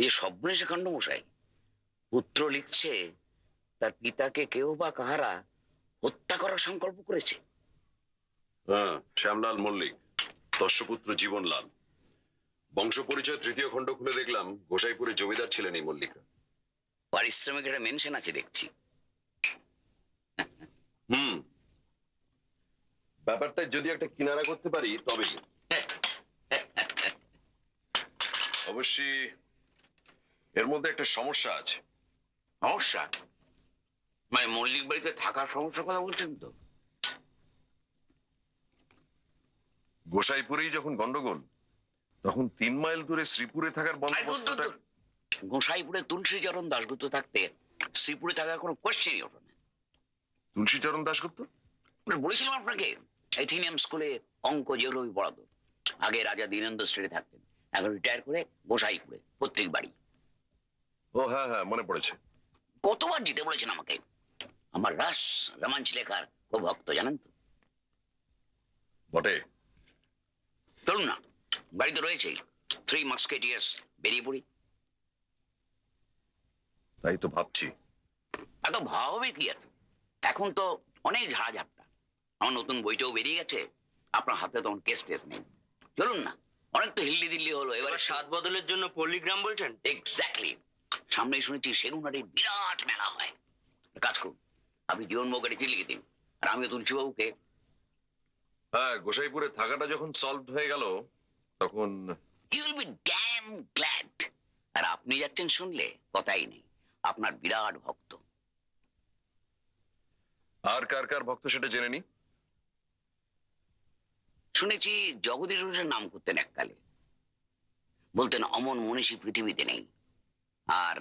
এই সর্বনেশে কাণ্ড মশাই, পুত্র লিখছে তার পিতাকে কেউ বা কাহারা হত্যা করার সংকল্প করেছে। হ্যাঁ, শ্যামলাল মল্লিক, দস্যপুত্র জীবনলাল। বংশ পরিচয় তৃতীয় খণ্ড খুলে দেখলাম গোসাইপুরে জমিদার ছিলেন এই মল্লিকরা। পারিশ্রমিক একটা মেনশন আছে দেখছি। ব্যাপারটা যদি একটা কিনারা করতে পারি তবেই। অবশ্যই এর মধ্যে একটা সমস্যা আছে। সমস্যা মানে মল্লিক বাড়িতে থাকার সমস্যার কথা বলছেন তো? গোসাইপুরেই যখন গন্ডগোল, তখন 3 মাইল দূরে শ্রীপুরে থাকার বন্দোবস্তটা। গোসাইপুরে তুলসীচরণ দাশগুপ্ত থাকতে শ্রীপুরে থাকার কোনো কোয়েশ্চেনই ওঠে না। তুলসীচরণ দাশগুপ্ত বলেছিলাম আপনাকে, এথিনিয়াম স্কুলে অঙ্ক জিওগ্রাফি পড়াতো। আগে রাজা দীনেন্দ্র স্ট্রিটে থাকতেন, এখন রিটায়ার করে গোসাইপুরে পৈতৃক বাড়ি। ও হ্যাঁ হ্যাঁ, মনে পড়েছে। কতবার জিতে বলেছেন আমাকে। আমার রোমাঞ্চ লেখার খুব ভক্ত, জানেন তো? বটে। চলুন না, বাড়িতে রয়েছে 3 মাস্কেটিয়ার্স, বেরিয়ে পড়ি। তাই তো ভাবছি। এত ভাববে কি আর, এখন তো অনেক ঝাড়াঝাপটা। আমার নতুন বইটাও বেরিয়ে গেছে, আপনার হাতে তখন কেস টেস নেই। চলুন না, অনেক তো হিল্লি দিল্লি হলো, এবারে স্বাদ বদলের জন্য পল্লীগ্রাম বলছেন? এক্স্যাক্টলি। সামনে শুনেছি সেগুনহাটির বিরাট মেলা হয়। কাজ করুন, আপনি জীবনবাবুকে চিঠি লিখে দিন, আর আমিও তুলসীবাবুকে। হ্যাঁ, গোসাইপুরে থাকাটা যখন সলভ হয়ে গেল তখন he will be damn glad. আর আপনি যাচ্ছেন শুনলে কথাই নেই, আপনার বিরাট ভক্ত। আর কার কার ভক্ত সেটা জেনে নি। শুনেছি জগদীশ ঘোষের নাম করতেন এককালে, বলতেন অমন মনীষী পৃথিবীতে নেই। আর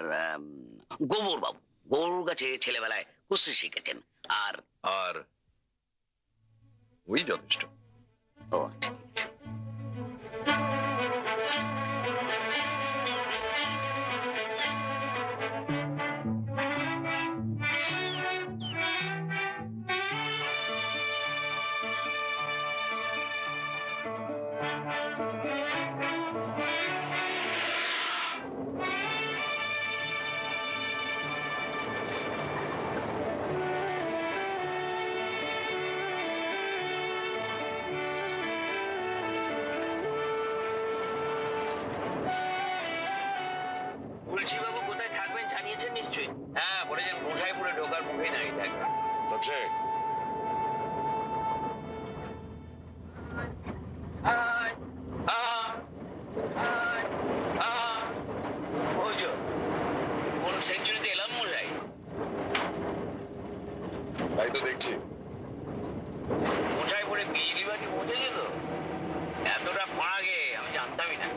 গোবর বাবু, গোবর কাছে ছেলেবেলায় কুস্তি শিখেছেন। আর আর ওই যথেষ্ট। ও আচ্ছা, ঠিক আছে। তুলসীবাবু কোথায় থাকবেন জানিয়েছেন নিশ্চয়ই? হ্যাঁ, বলেছেন গোসাইপুরে ঢোকার মুখে দাঁড়িয়ে থাকবেন। আচ্ছা, কোন সেঞ্চুরিতে এলাম মশাই? তাই তো দেখছি। গোসাইপুরে বিজলি বাড়ি পৌঁছেছে তো, এতটা পাড়া গে আমি জানতামই না।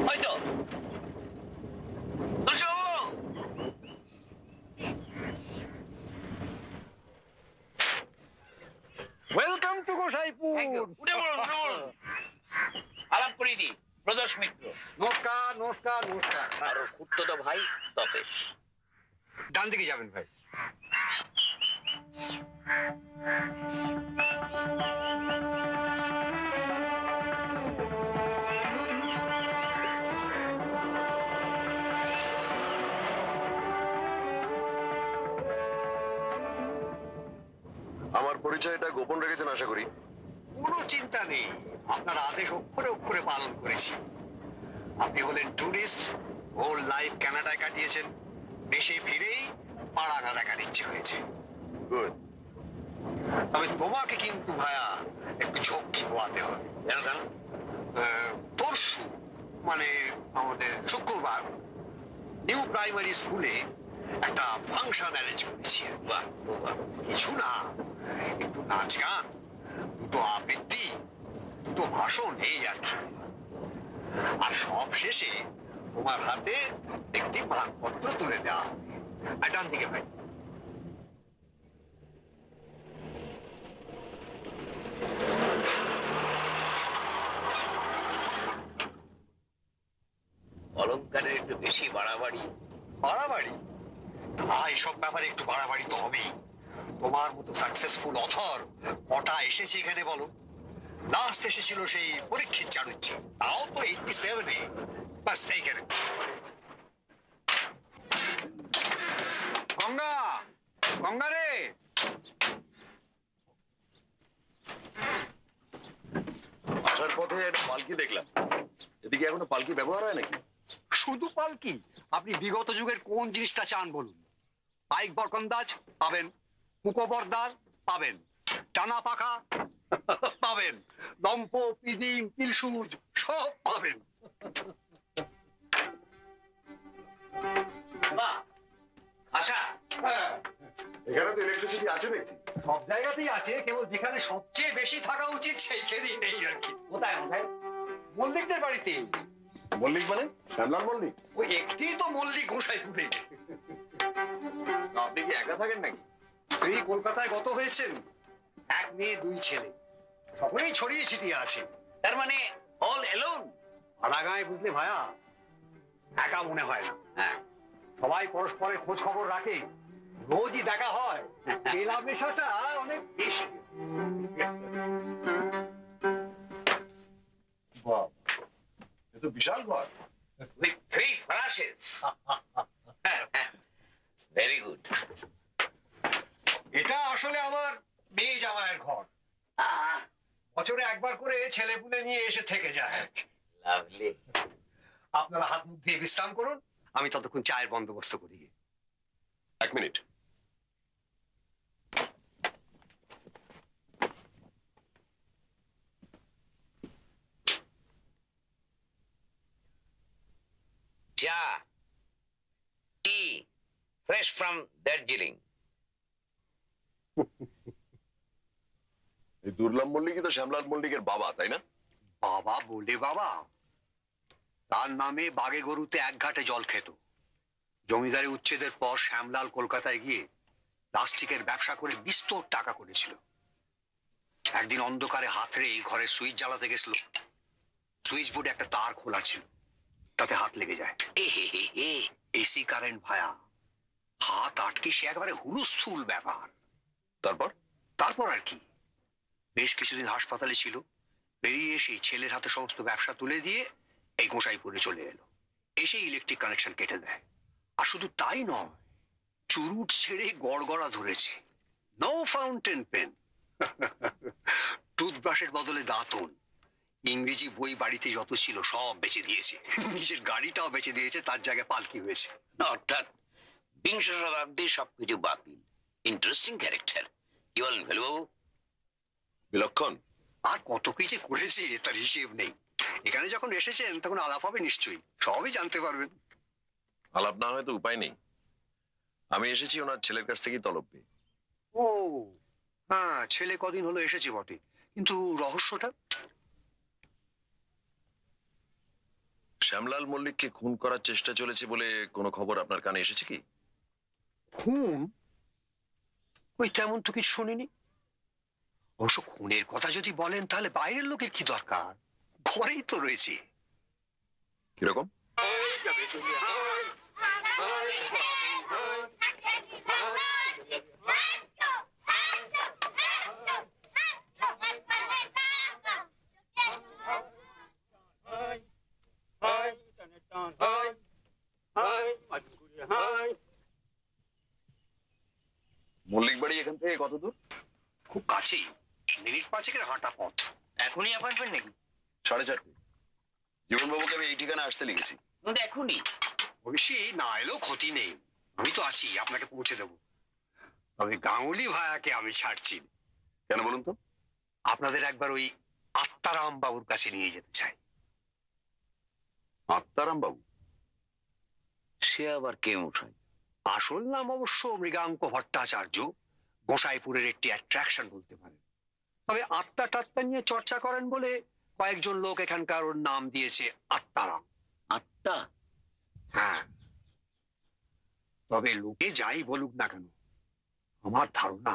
হয়তো ওয়েলকাম টু গোসাইপুর। উঠে বলুন, উঠে বলুন। আলাপ করিয়ে দিই, প্রদোষ মিত্র। নমস্কার নমস্কার নমস্কার। আর ওর খুড়তো ভাই তপেশ। ডান দিকে যাবেন ভাই। আমার পরিচয়টা গোপন রেখেছেন আশা করি। কোনো চিন্তা নেই, আপনার আদেশ অক্ষরে অক্ষরে পালন করেছি। আপনি হলেন টুরিস্ট, হোল লাইফ কানাডায় কাটিয়েছেন, দেশে ফিরেই পাড়াগা দেখার ইচ্ছে হয়েছে। গুড। তবে তোমাকে কিন্তু ভায়া একটু ঝক্কি পোয়াতে হবে। কেন কেন? পরশু মানে আমাদের শুক্রবার নিউ প্রাইমারি স্কুলে একটা ফাংশন অ্যারেঞ্জ করেছি। বাহ, বাহ। কিছু না, একটু নাচ গান, দুটো আবৃত্তি, দুটো ভাষণ, এই আর কি। আর সব শেষে তোমার হাতে একটি মানপত্র তুলে দেওয়া হবে। আর ডান দিকে ভাই। অলঙ্কারের একটু বেশি বাড়াবাড়ি। বাড়াবাড়ি? এইসব ব্যাপারে একটু বাড়াবাড়ি তো হবেই। তোমার মতো সাকসেসফুল অথর কটা এসেছে এখানে বলো? লাস্ট এসেছিল সেই পরীক্ষিত চাণুজ্যে, তাও তো 87-এ। বাস এইখানে। গঙ্গা, গঙ্গা রে! আসার পথে একটা পালকি দেখলাম, এদিকে এখনো পালকি ব্যবহার হয় নাকি? শুধু পালকি? আপনি বিগত যুগের কোন জিনিসটা চান বলুন? পাইক বরকন্দাজ পাবেন, কুকোবরদার পাবেন, টানা পাখা পাবেন, দম্প পিদিম পিলসুজ সব পাবেন। বাহ, আশা এখানে তো ইলেকট্রিসিটি আছে দেখছি। সব জায়গাতেই আছে, কেবল যেখানে সবচেয়ে বেশি থাকা উচিত সেইখানেই নেই আর কি। কোথায় কোথায়? মল্লিকদের বাড়িতে। মল্লিক মানে শ্যামলাল মল্লিক? ওই একটি তো মল্লিক গোসাইপুরে। আপনি কি একা থাকেন নাকি? স্ত্রী কলকাতায় গত হয়েছেন, এক মেয়ে দুই ছেলে, সকলেই ছড়িয়ে ছিটিয়ে আছে। তার মানে অল এলোন? পাড়াগাঁয়ে বুঝলে ভায়া, একা মনে হয় না। হ্যাঁ, সবাই পরস্পরের খোঁজ খবর রাখে, রোজই দেখা হয়, মেলামেশাটা অনেক বেশি। বাহ, এ তো বিশাল ঘর। with 3 flashes. Very good. এটা আসলে আমার মেয়ে জামাইয়ের ঘর। Ah, বছরে একবার করে ছেলে পুলে নিয়ে এসে থেকে যায়। lovely. আপনারা হাত মুখ দিয়ে বিশ্রাম করুন, আমি ততক্ষণ চায়ের বন্দোবস্ত করি। 1 minute. Cha. Tea. Fresh from Darjeeling. এই দুর্লভ মল্লিকই তো শ্যামলাল মল্লিকের বাবা, তাই না? বাবা বলে বাবা, তার নামে বাগে গরুতে এক ঘাটে জল খেত। জমিদারি উচ্ছেদের পর শ্যামলাল কলকাতায় গিয়ে প্লাস্টিকের ব্যবসা করে বিস্তর টাকা করেছিল। একদিন অন্ধকারে হাতড়ে ঘরে সুইচ জ্বালাতে গেছিল, সুইচ বোর্ডে একটা তার খোলা ছিল, তাতে হাত লেগে যায়। এসি কারেন্ট ভায়া, হাত আটকে সে একেবারে হুলুস্থুল ব্যাপার। তারপর? তারপর আর কি, বেশ কিছুদিন হাসপাতালে ছিল, বেরিয়ে এসে ছেলের হাতে সমস্ত ব্যবসা তুলে দিয়ে এই গোসাইপুরে চলে এলো। এসে ইলেকট্রিক কানেকশন কেটে দেয়। আর শুধু তাই নয়, চুরুট ছেড়ে গড়গড়া ধরেছে। নো ফাউন্টেন পেন, টুথব্রাশের বদলে দাঁতন, ইংরেজি বই বাড়িতে যত ছিল সব বেচে দিয়েছে, নিজের গাড়িটাও বেচে দিয়েছে, তার জায়গায় পালকি হয়েছে। অর্থাৎ বিংশ শতাব্দীর সবকিছু বাতিল। Interesting character. কি বলেন ভেলুবাবু? বিলক্ষণ। আর কত কি যে করেছে তার হিসেব নেই। এখানে যখন এসেছেন তখন আলাপ হবে নিশ্চয়ই, সবই জানতে পারবেন। আলাপ না হয় তো উপায় নেই। আমি এসেছি ওনার ছেলের কাছ থেকেই তলব পেয়ে। ও হ্যাঁ, ছেলে কদিন হলো এসেছে বটে, কিন্তু রহস্যটা? শ্যামলাল মল্লিককে খুন করার চেষ্টা চলেছে বলে কোনো খবর আপনার কানে এসেছে কি? খুন? ওই তেমন তো কিছু শুনিনি। অবশ্য খুনের কথা যদি বলেন তাহলে বাইরের লোকের কি দরকার, ঘরেই তো রয়েছে। কিরকম? মল্লিক বাড়ি এখান থেকে কত দূর? খুব কাছেই, মিনিট পাঁচেকের হাঁটা পথ। এখনই অ্যাপয়েন্টমেন্ট নাকি? 4:30। জীবনবাবুকে আমি এই ঠিকানা আসতে লিখেছি। এখনই? অবশ্যই না এলেও ক্ষতি নেই, আমি তো আছি, আপনাকে পৌঁছে দেবো। তবে গাঙ্গুলি ভায়াকে আমি ছাড়ছি না। কেন বলুন তো? আপনাদের একবার ওই আত্মারাম বাবুর কাছে নিয়ে যেতে চাই। আত্মারাম বাবু? সে আবার কে মশাই? আসল নাম অবশ্য মৃগাঙ্ক ভট্টাচার্য, গোসাইপুরের একটি অ্যাট্রাকশন বলতে পারেন। তবে আত্মা টাত্মা নিয়ে চর্চা করেন বলে কয়েকজন লোক এখানকার ওর নাম দিয়েছে আত্মারাম। আত্মা? হ্যাঁ, তবে লোকে যাই বলুক না কেন, আমার ধারণা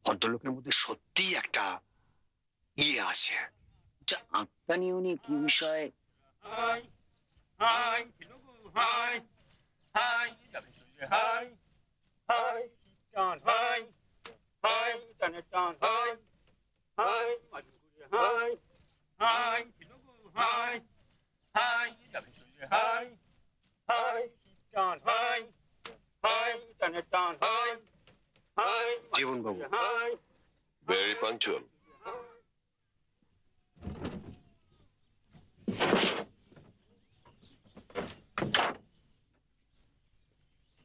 ভদ্রলোকের মধ্যে সত্যিই একটা ইয়ে আছে। আত্মা নিয়ে উনি কি বিষয়? হাই হাই চান হাই হাই চানের চান হাই হাই মাঝুরে হাই হাই হাই হাই যাবে চলে হাই হাই চান হাই হাই চানের চান হাই হাই জীবন বাবু হাই ভেরি পাংচুয়াল।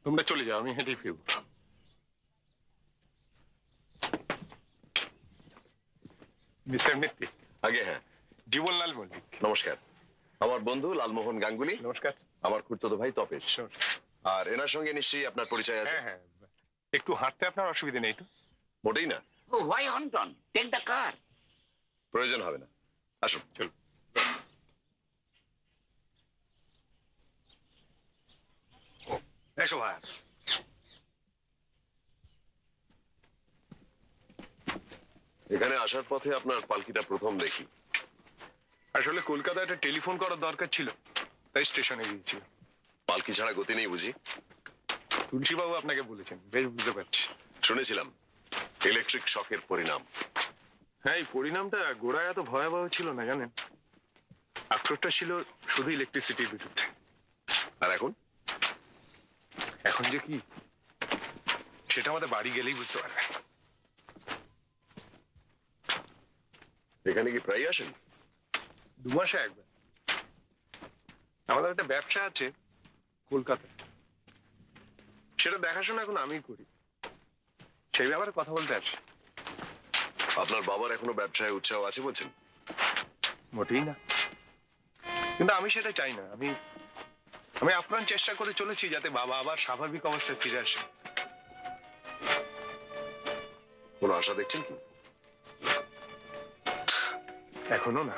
তোমরা চলে যাও, আমি হেঁটে ফিরব। মিস্টার মিত্তি, আগে হ্যাঁ, জীবনলাল মল্লিক। নমস্কার। আমার বন্ধু লালমোহন গাঙ্গুলি, নমস্কার। আমার খুড়তুতো ভাই তপেশ। নমস্কার। আর এনার সঙ্গে নিশ্চয়ই আপনার পরিচয় আছে। হ্যাঁ হ্যাঁ, একটু হাঁটতে আপনার অসুবিধা নেই তো? মোটেই না, ও হোয়াই হন্টন, টেক দ্য কার। প্রয়োজন হবে না, আসুন। চল। এসো ভাই। এখানে আসার পথে আপনার পালকিটা প্রথম দেখি। আসলে কলকাতায় একটা টেলিফোন করার দরকার ছিল, তাই স্টেশনে গিয়েছিল। পালকি ছাড়া গতি নেই বুঝি? তুলসীবাবু আপনাকে বলেছেন, বেশ বুঝতে পারছি। শুনেছিলাম ইলেকট্রিক শকের পরিণাম। হ্যাঁ, এই পরিণামটা গোড়ায় এত ভয়াবহ ছিল না জানেন। আক্রোশটা ছিল শুধু ইলেকট্রিসিটির বিরুদ্ধে। আর এখন এখন যে কি, সেটা আমাদের বাড়ি গেলেই বুঝতে পারবে। এখানে কি প্রায় আসেন? 2 মাসে একবার। আমাদের একটা ব্যবসা আছে কলকাতায়, সেটা দেখাশোনা এখন আমিই করি। সেই ব্যাপারে কথা বলতে আসি। আপনার বাবার এখনো ব্যবসায় উৎসাহ আছে বলছেন? মোটেই না, কিন্তু আমি সেটা চাই না। আমি আপ্রাণ চেষ্টা করে চলেছি যাতে বাবা আবার স্বাভাবিক অবস্থায় ফিরে আসে। কোনো আশা দেখছেন কি? এখনো না।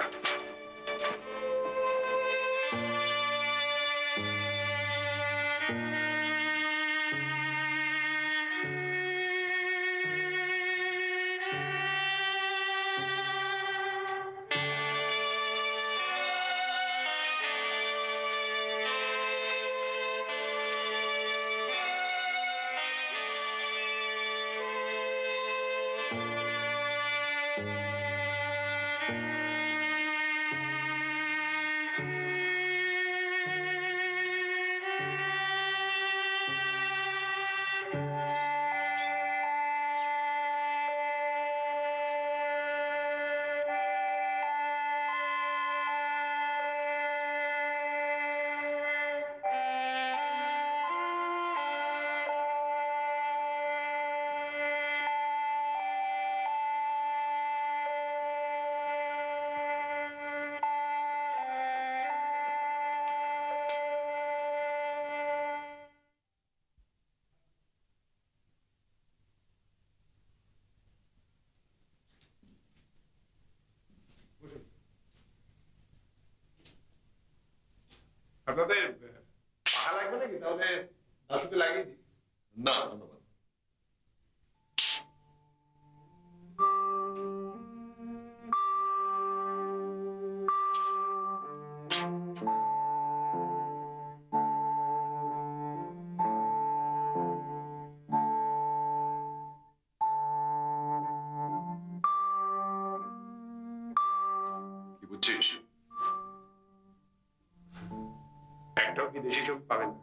আপনাদের পাহা লাগবে নাকি? তাহলে দাশুকে লাগিয়ে দিই। না ধন্যবাদ। কি বুঝছিস? একটাও বিদেশি চোখ পাবেন না।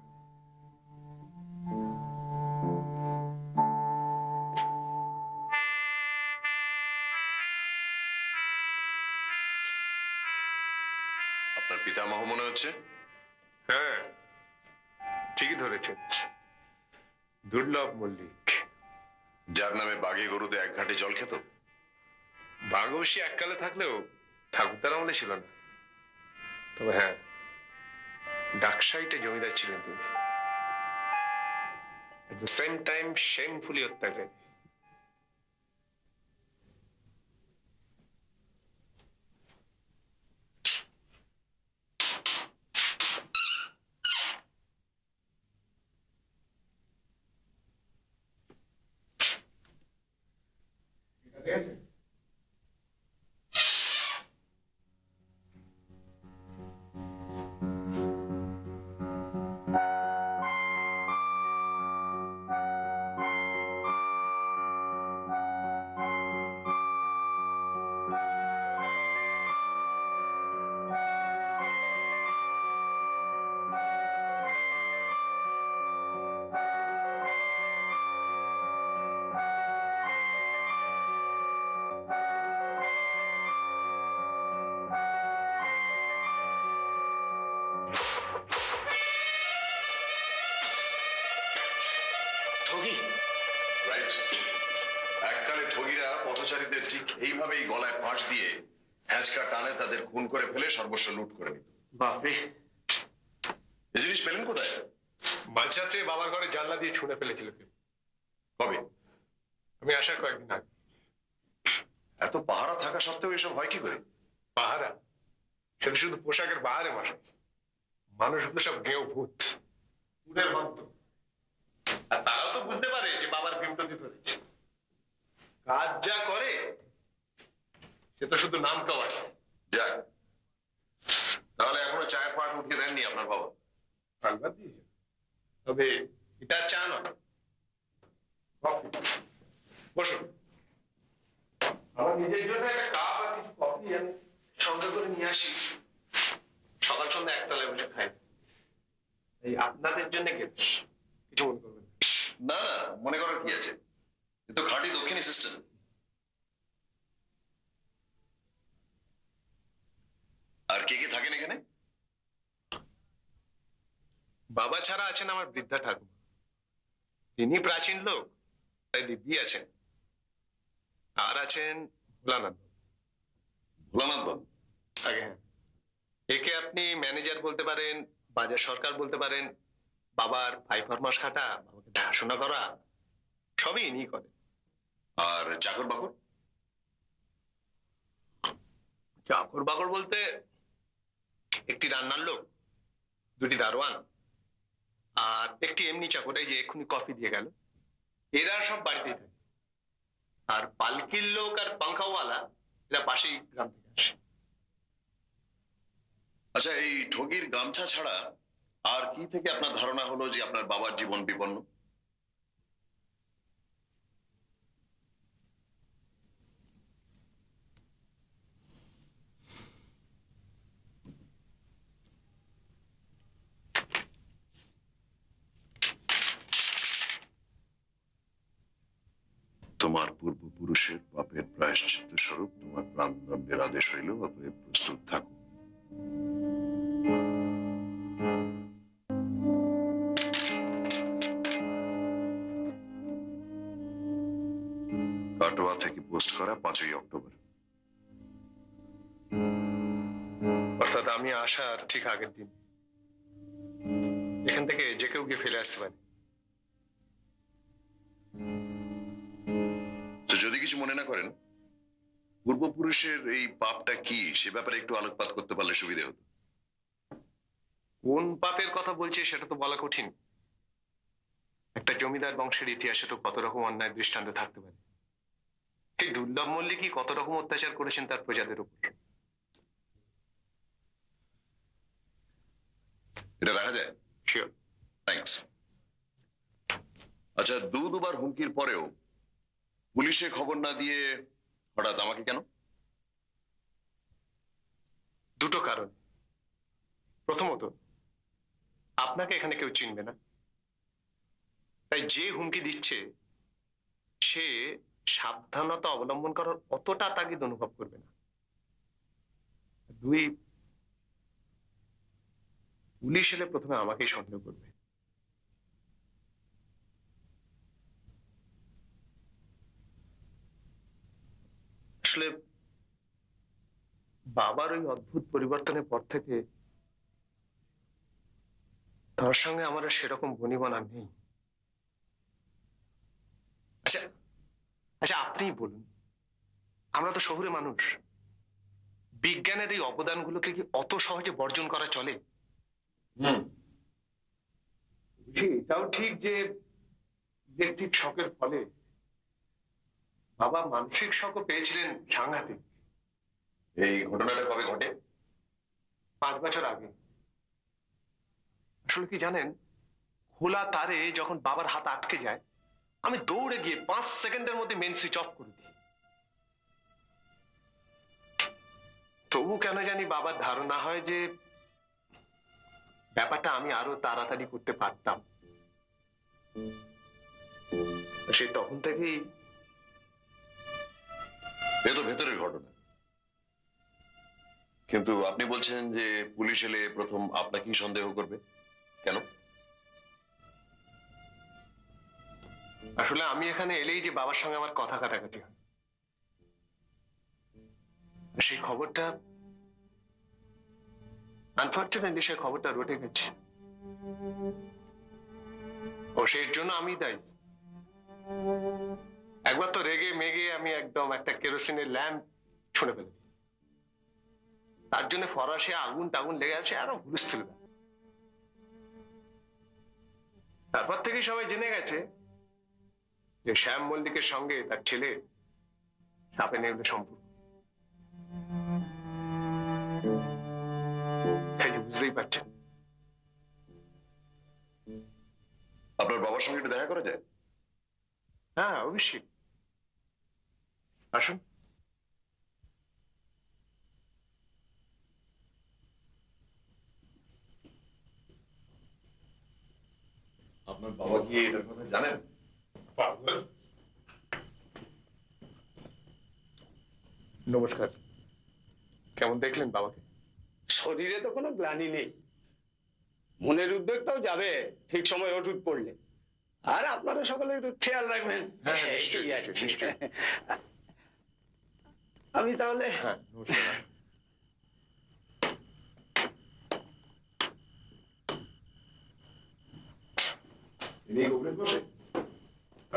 আপনার পিতামহ মনে হচ্ছে? হ্যাঁ, ঠিকই ধরেছেন, দুর্লভ মল্লিক। যার নামে বাঘে গরুতে এক ঘাটে জল খেত। বাঘ অবশ্যই এককালে থাকলেও ঠাকুরদার আমলে ছিল না। তবে হ্যাঁ, ডাকসাইটে জমিদার ছিলেন তিনি। এট দ্য সেম টাইম শেমফুলি অত্যাচারী। ঠিক আছে। রাইট। এককালে ঠগিরা পথচারীদের ঠিক এইভাবেই গলায় ফাঁস দিয়ে হ্যাঁচকা টানে তাদের খুন করে ফেলে সর্বস্ব লুট করে নিত। বাপরে, এই জিনিস পেলেন কোথায়? মাঝরাত্রে বাবার ঘরে জানলা দিয়ে ছুঁড়ে ফেলেছিল কেউ। কবে? আমি আসার কয়েকদিন আগে। এত পাহারা থাকা সত্ত্বেও এসব হয় কি করে? পাহারা? সেটা শুধু পোশাকের বাহারে মাসে। মানুষগুলো সব গেঁয়ো ভূত, পুরের ভক্ত। আর তারাও তো বুঝতে পারে যে বাবার বিমটতি ধরেছে। কাজ যা করে সে তো শুধু নাম কাও আসছে। যাক, তাহলে এখনো চায়ের পাট উঠিয়ে দেননি আপনার বাবা? আলবাত দিয়েছে, তবে এটা চা নয়, কফি। বসুন, আমার নিজের জন্য একটা কাপ আর কিছু কফি আমি সঙ্গে করে নিয়ে আসি। সকাল সন্ধ্যা একতলায় বসে খাই। এই আপনাদের জন্য গেছিস, কিছু মনে করবেন না। না না, মনে করার কি আছে, এ তো খাঁটি দক্ষিণী সিস্টেম। আর কে কে থাকেন এখানে? বাবা ছাড়া আছেন আমার বৃদ্ধা ঠাকুমা, তিনি প্রাচীন লোক, তাই দিব্যি আছেন। আর আছেন ভোলানাথ। ভোলানাথ বাবু? আগে হ্যাঁ, একে আপনি ম্যানেজার বলতে পারেন, বাজার সরকার বলতে পারেন। বাবার ভাই ফরমাস খাটা, বাবাকে দেখাশোনা করা, সবই ইনি করেন। আর চাকর বাকর? চাকর বাকর বলতে একটি রান্নার লোক, দুটি দারোয়ান, আর একটি এমনি চাকর, এই যে এক্ষুনি কফি দিয়ে গেল। এরা সব বাড়িতেই থাকে। আর পালকির লোক আর পাঙ্খাওয়ালা এরা পাশেই গ্রাম থেকে আসে। আচ্ছা, এই ঠগির গামছা ছাড়া আর কি থেকে আপনার ধারণা হলো যে আপনার বাবার জীবন বিপন্ন? তোমার পূর্বপুরুষের পাপের প্রায়শ্চিত্ত স্বরূপ তোমার প্রাণদণ্ডের আদেশ হইল, অতএব প্রস্তুত থাকো। কাটোয়া থেকে পোস্ট করা 5ই অক্টোবর। অর্থাৎ আমি আসার ঠিক আগের দিন। এখান থেকে যে কেউ গিয়ে ফেলে আসতে পারে। তো যদি কিছু মনে না করেন, পূর্বপুরুষের এই পাপটা কি সে ব্যাপারে একটু আলোকপাত করতে পারলে সুবিধা হতো। কোন পাপের কথা বলছে সেটা তো বলা কঠিন। একটা জমিদার বংশের ইতিহাসে তো কত রকম অন্যায় দৃষ্টান্ত থাকতে পারে। এই দুর্লভ মল্লিকই কত রকম অত্যাচার করেছেন তার প্রজাদের উপর। এটা রাখা যায়? শিওর। থ্যাঙ্কস। আচ্ছা, দুবার হুমকির পরেও পুলিশে খবর না দিয়ে হঠাৎ আমাকে কেন? দুটো কারণ। প্রথমত, আপনাকে এখানে কেউ চিনবে না, তাই যে হুমকি দিচ্ছে সে সাবধানতা অবলম্বন করার অতটা তাগিদ অনুভব করবে না। দুই, পুলিশ এলে প্রথমে আমাকেই সন্দেহ করবে। আসলে বাবার ওই অদ্ভুত পরিবর্তনের পর থেকে তার সঙ্গে আমার আর সেরকম বনিবনা নেই। আচ্ছা আচ্ছা, আপনিই বলুন, আমরা তো শহুরে মানুষ, বিজ্ঞানের এই অবদানগুলোকে কি অত সহজে বর্জন করা চলে? এটাও ঠিক যে ইলেকট্রিক শকের ফলে বাবা মানসিক শকও পেয়েছিলেন সাংঘাতিক। এই ঘটনাটা কবে ঘটে? 5 বছর আগে। আসলে কি জানেন, খোলা তারে যখন বাবার হাত আটকে যায়, আমি দৌড়ে গিয়ে 5 সেকেন্ডের মধ্যে মেন সুইচ অফ করে দিই। তবু কেন জানি বাবার ধারণা হয় যে ব্যাপারটা আমি আরো তাড়াতাড়ি করতে পারতাম। সে তখন থেকেই। এ তো ভেতরের ঘটনা, কিন্তু আপনি বলছেন যে পুলিশ এলে প্রথম আপনাকেই সন্দেহ করবে, কেন? আসলে আমি এখানে এলেই যে বাবার সঙ্গে আমার কথা কাটাকাটি হয়, সেই খবরটা আনফর্চুনেটলি সেই খবরটা রটে গেছে। ও সেই জন্য আমি দায়ী। একবার তো রেগে মেগে আমি একদম একটা কেরোসিনের ল্যাম্প ছুঁড়ে ফেলি, তার জন্য ফরাসে আগুন টাগুন লেগে আছে, আরো হুলস্থুল। তারপর থেকে সবাই জেনে গেছে যে শ্যাম মল্লিকের সঙ্গে তার ছেলে সাপে নেউলে সম্পর্ক। বুঝতেই পারছেন। আপনার বাবার সঙ্গে একটু দেখা করা যায়? হ্যাঁ, অবশ্যই, আসুন। আপনার বাবা কি এটার কথা জানেন? নমস্কার। কেমন দেখলেন বাবাকে? শরীরে তো কোনো গ্লানি নেই, মনের উদ্বেগটাও যাবে ঠিক সময় ওষুধ পড়লে। আর আপনারা সকলে একটু খেয়াল রাখবেন। হ্যাঁ, নিশ্চয়ই, এই আর কি। নিশ্চয়ই। আমি তাহলে হ্যাঁ, নমস্কার।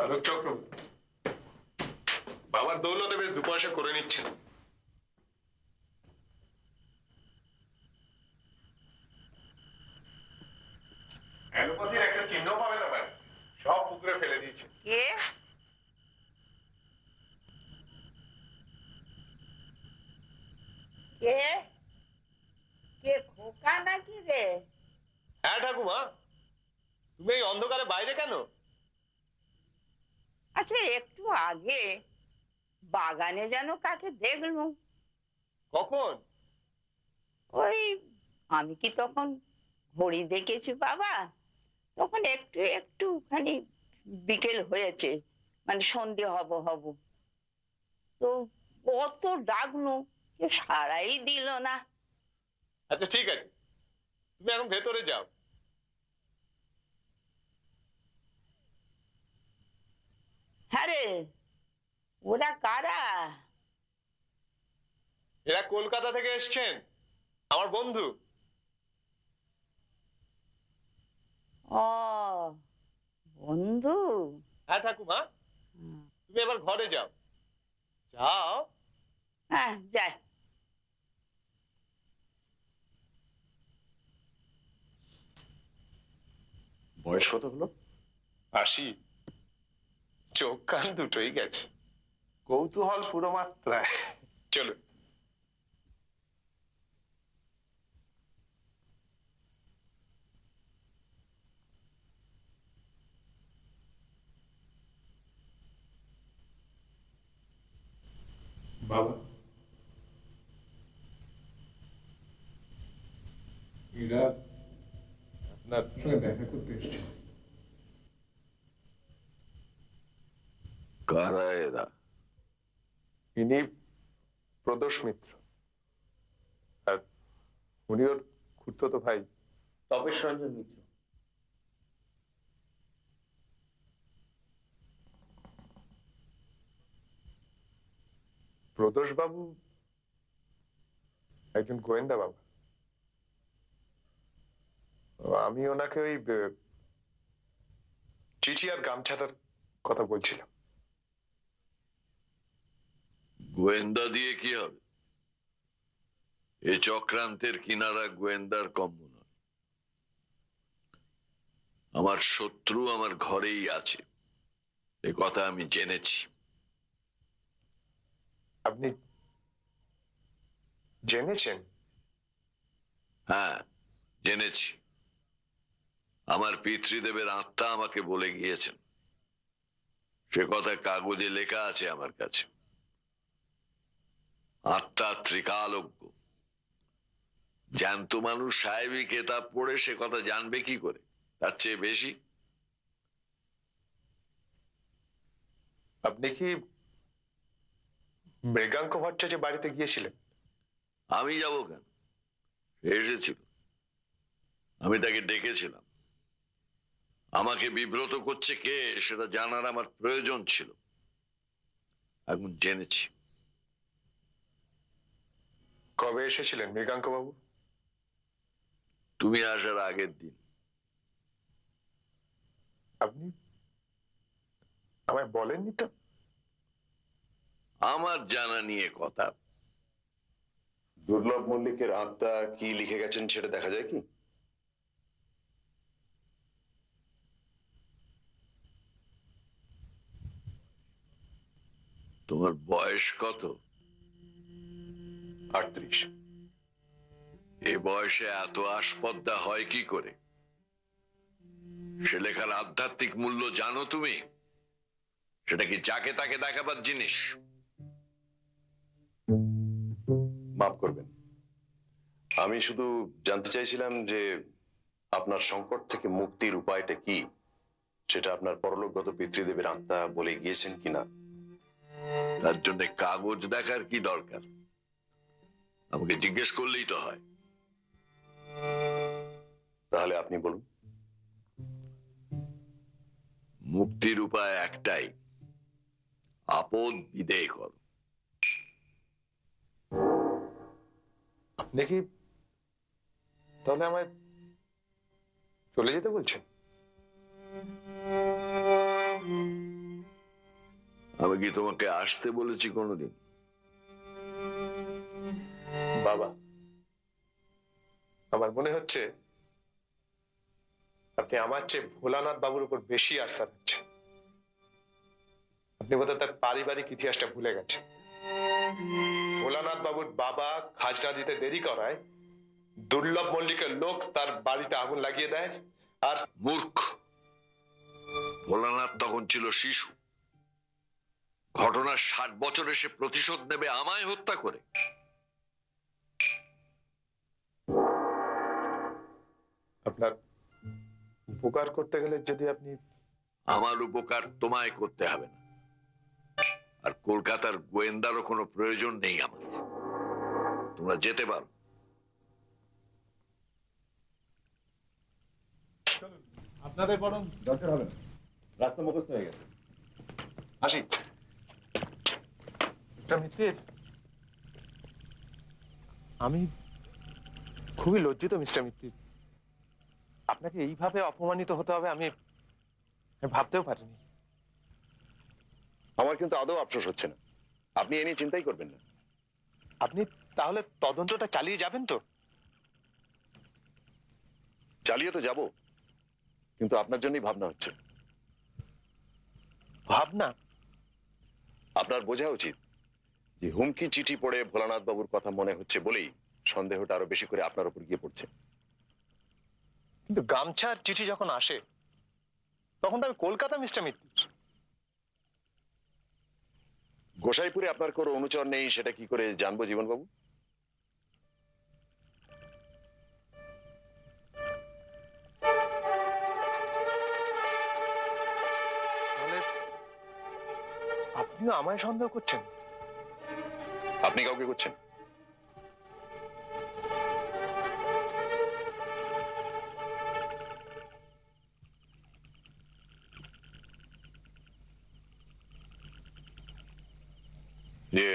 আলোক চক্রবর্তী বাবার দৌলতে বেশ 2 পয়সা করে নিচ্ছেন। অ্যালোপ্যাথির একটা চিহ্ন পাবে না ভাই, সব পুকুরে ফেলে দিয়েছে। কে কে কে খোকা নাকি রে? হ্যাঁ ঠাকুমা, তুমি এই অন্ধকারে বাইরে কেন? আচ্ছা, একটু আগে বাগানে যেন কাকে দেখলুম। কখন? ওই আমি কি তখন ঘড়ি দেখেছি বাবা, তখন একটু একটুখানি বিকেল হয়েছে, মানে সন্ধে হব হব। তো কত ডাকলু, কেউ সাড়াই দিল না। আচ্ছা ঠিক আছে, তুমি এখন ভেতরে যাও। হ্যাঁ রে, ওরা কারা? এরা কলকাতা থেকে এসছেন, আমার বন্ধু। ও বন্ধু। হ্যাঁ ঠাকুমা, তুমি এবার ঘরে যাও। যাও। হ্যাঁ যাই। বয়স কত হলো? 80। চোখ কান দুটোই গেছে, কৌতূহল পুরো মাত্রায়। চলো। বাবা, এরা আপনার সঙ্গে দেখা করতে এসছে। কারা এরা? ইনি প্রদোষ মিত্র, আর উনি ওর খুড়তো ভাই তপেশ রঞ্জন মিত্র। প্রদোষ বাবু একজন গোয়েন্দা বাবা। আমি ওনাকে ওই চিঠি আর গামছাটার কথা বলছিলাম। গোয়েন্দা দিয়ে কি হবে? এ চক্রান্তের কিনারা গোয়েন্দার কম্য নয়। আমার শত্রু আমার ঘরেই আছে, এ কথা আমি জেনেছি। আপনি জেনেছেন? হ্যাঁ, জেনেছি। আমার পিতৃদেবের আত্মা আমাকে বলে গিয়েছেন, সে কথা কাগজে লেখা আছে আমার কাছে। আত্মা ত্রিকালজ্ঞ। জ্যান্ত মানুষ সাহেবী কেতাব পড়ে সে কথা জানবে কি করে? তার চেয়ে বেশি। আপনি কি মৃগাঙ্ক ভট্টাচার্যের বাড়িতে গিয়েছিলেন? আমি যাব কেন? সে এসেছিল, আমি তাকে ডেকেছিলাম। আমাকে বিব্রত করছে কে সেটা জানার আমার প্রয়োজন ছিল, এখন জেনেছি। কবে এসেছিলেন মৃগাঙ্ক বাবু? তুমি আসার আগের দিন। আপনি আমায় বলেননি তো? আমার জানা নিয়ে কথা। দুর্লভ মল্লিকের আত্মা কি লিখে গেছেন সেটা দেখা যায় কি? তোমার বয়স কত? 38। এ বয়সে এত আসপদ্দা হয় কি করে? সে লেখার আধ্যাত্মিক মূল্য জানো তুমি? সেটা কি যাকে তাকে দেখাবার জিনিস? মাফ করবেন, আমি শুধু জানতে চাইছিলাম যে আপনার সংকট থেকে মুক্তির উপায়টা কি, সেটা আপনার পরলোকগত পিতৃদেবের আত্মা বলে গিয়েছেন কিনা। তার জন্য কাগজ দেখার কি দরকার? আমাকে জিজ্ঞেস করলেই তো হয়। তাহলে আপনি বলুন। মুক্তির উপায় একটাই, আপদ বিদেয় কর। আপনি কি তাহলে আমায় চলে যেতে বলছেন? আমি কি তোমাকে আসতে বলেছি কোনোদিন? বাবা, আমার মনে হচ্ছে আপনি আমার চেয়ে ভোলানাথ বাবুর উপর বেশি আস্থা রাখছেন। আপনি বোধহয় তার পারিবারিক ইতিহাসটা ভুলে গেছেন। ভোলানাথ বাবুর বাবা খাজনা দিতে দেরি করায় দুর্লভ মল্লিকের লোক তার বাড়িতে আগুন লাগিয়ে দেয়। আর মূর্খ! ভোলানাথ তখন ছিল শিশু। ঘটনার 60 বছরে সে প্রতিশোধ নেবে আমায় হত্যা করে। আপনার উপকার করতে গেলে যদি আপনি... আমার উপকার তোমায় করতে হবে না, আর কলকাতার গোয়েন্দারও কোনো প্রয়োজন নেই আমাদের। তোমরা যেতে পারো। আপনাদের বরং দরকার হবে না, রাস্তা মুখস্থ হয়ে গেছে। আসি। মিত্তির, আমি খুবই লজ্জিত মিস্টার মিত্তির। আপনাকে এইভাবে অপমানিত হতে হবে আমি ভাবতেও পারিনি। আমার কিন্তু আদৌ আফসোস হচ্ছে না, আপনি এ নিয়ে চিন্তাই করবেন না। আপনি তাহলে তদন্তটা চালিয়ে যাবেন তো? চালিয়ে তো যাব, কিন্তু আপনার জন্যই ভাবনা হচ্ছে। ভাবনা? আপনার বোঝা উচিত যে হুমকি চিঠি পড়ে ভোলানাথ বাবুর কথা মনে হচ্ছে বলেই সন্দেহটা আরো বেশি করে আপনার উপর গিয়ে পড়ছে। কিন্তু গামছার চিঠি যখন আসে তখন তো আমি কলকাতা মিস্টার মিত্তির। গোসাইপুরে আপনার কোনো অনুচর নেই সেটা কি করে জানবো জীবনবাবু? তাহলে আপনিও আমায় সন্দেহ করছেন? আপনি কাউকে করছেন? যে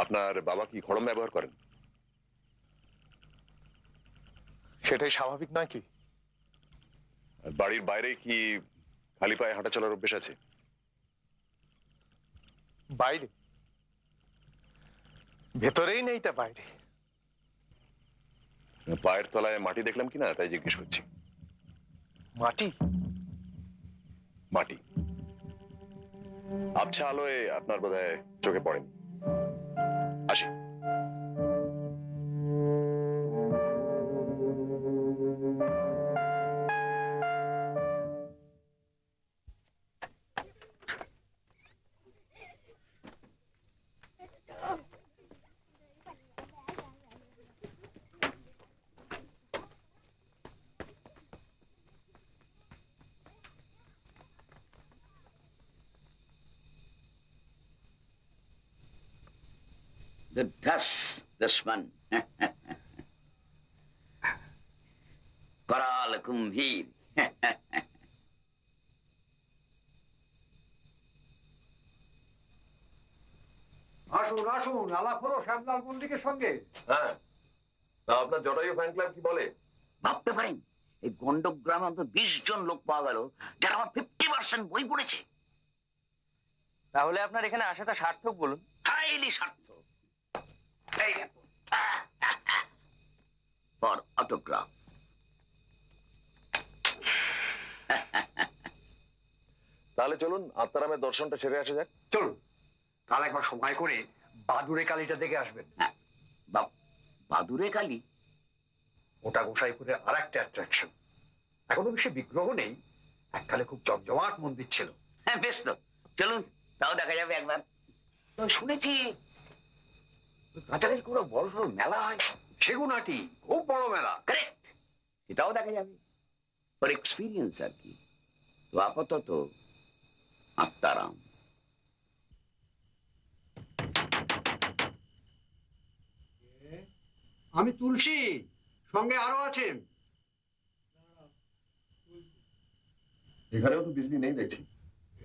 আপনার বাবা কি খড়ম ব্যবহার করেন? সেটাই স্বাভাবিক নয় কি? আর বাড়ির বাইরে কি খালি পায়ে হাঁটা চলার অভ্যেস আছে? বাইরে? ভেতরেই নেই, তা বাইরে? পায়ের তলায় মাটি দেখলাম কিনা তাই জিজ্ঞেস করছি। মাটি? মাটি আবছা আলোয় আপনার বোধহয় চোখে পড়েনি। আসি। दुश्मन कराल कुंभीर আসুন আসুন, আলাপ হলো শ্যামলাল মল্লিকের সঙ্গে? হ্যাঁ, তা আপনার জটায়ু ফ্যান ক্লাব কি বলে? ভাবতে পারেন এই গন্ডগ্রামে অন্তত 20 জন লোক পাওয়া গেল যারা আমার 50% বই পড়েছে। তাহলে আপনার এখানে আসাটা সার্থক বলুন। হাইলি সার্থক। এই ফর অটোগ্রাফ। তাহলে চলুন আত্মারামের দর্শনটা সেরে আসা যাক। চলুন, কাল একবার সময় করে বাদুড়ে কালীটা দেখে আসবেন। বাদুরে কালী? ওটা গোসাইপুরের আর একটা অ্যাট্রাকশন। এখনো বেশি বিগ্রহ নেই, এককালে খুব জমজমাট মন্দির ছিল। হ্যাঁ বেশ তো, চলুন তাও দেখা যাবে একবার। তো শুনেছি ওই কাছাকাছি কোনো বড় সড়ো মেলা হয়। সেগুনাটি খুব বড় মেলা। কারেক্ট, সেটাও দেখা যাবে ওর এক্সপিরিয়েন্স আর কি। তো আপাতত আত্মারাম। আমি তুলসী, সঙ্গে আরো আছেন। এখানেও তো বিজলি নেই দেখছি।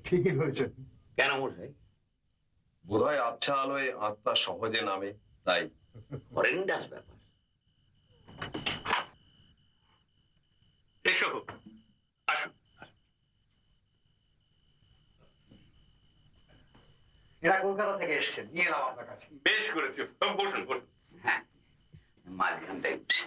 ঠিকই বলেছেন। কেন মশাই? বোধহয় আবছা আলোয় আত্মা সহজে নামে, তাই। হরেন্ডাস ব্যাপার। এসো, আসুন। এরা কলকাতা থেকে এসছেন, নিয়ে এলাম আপনার কাছে। বেশ করেছো, বসুন বসুন। হ্যাঁ, মাঝখানটাই বসে।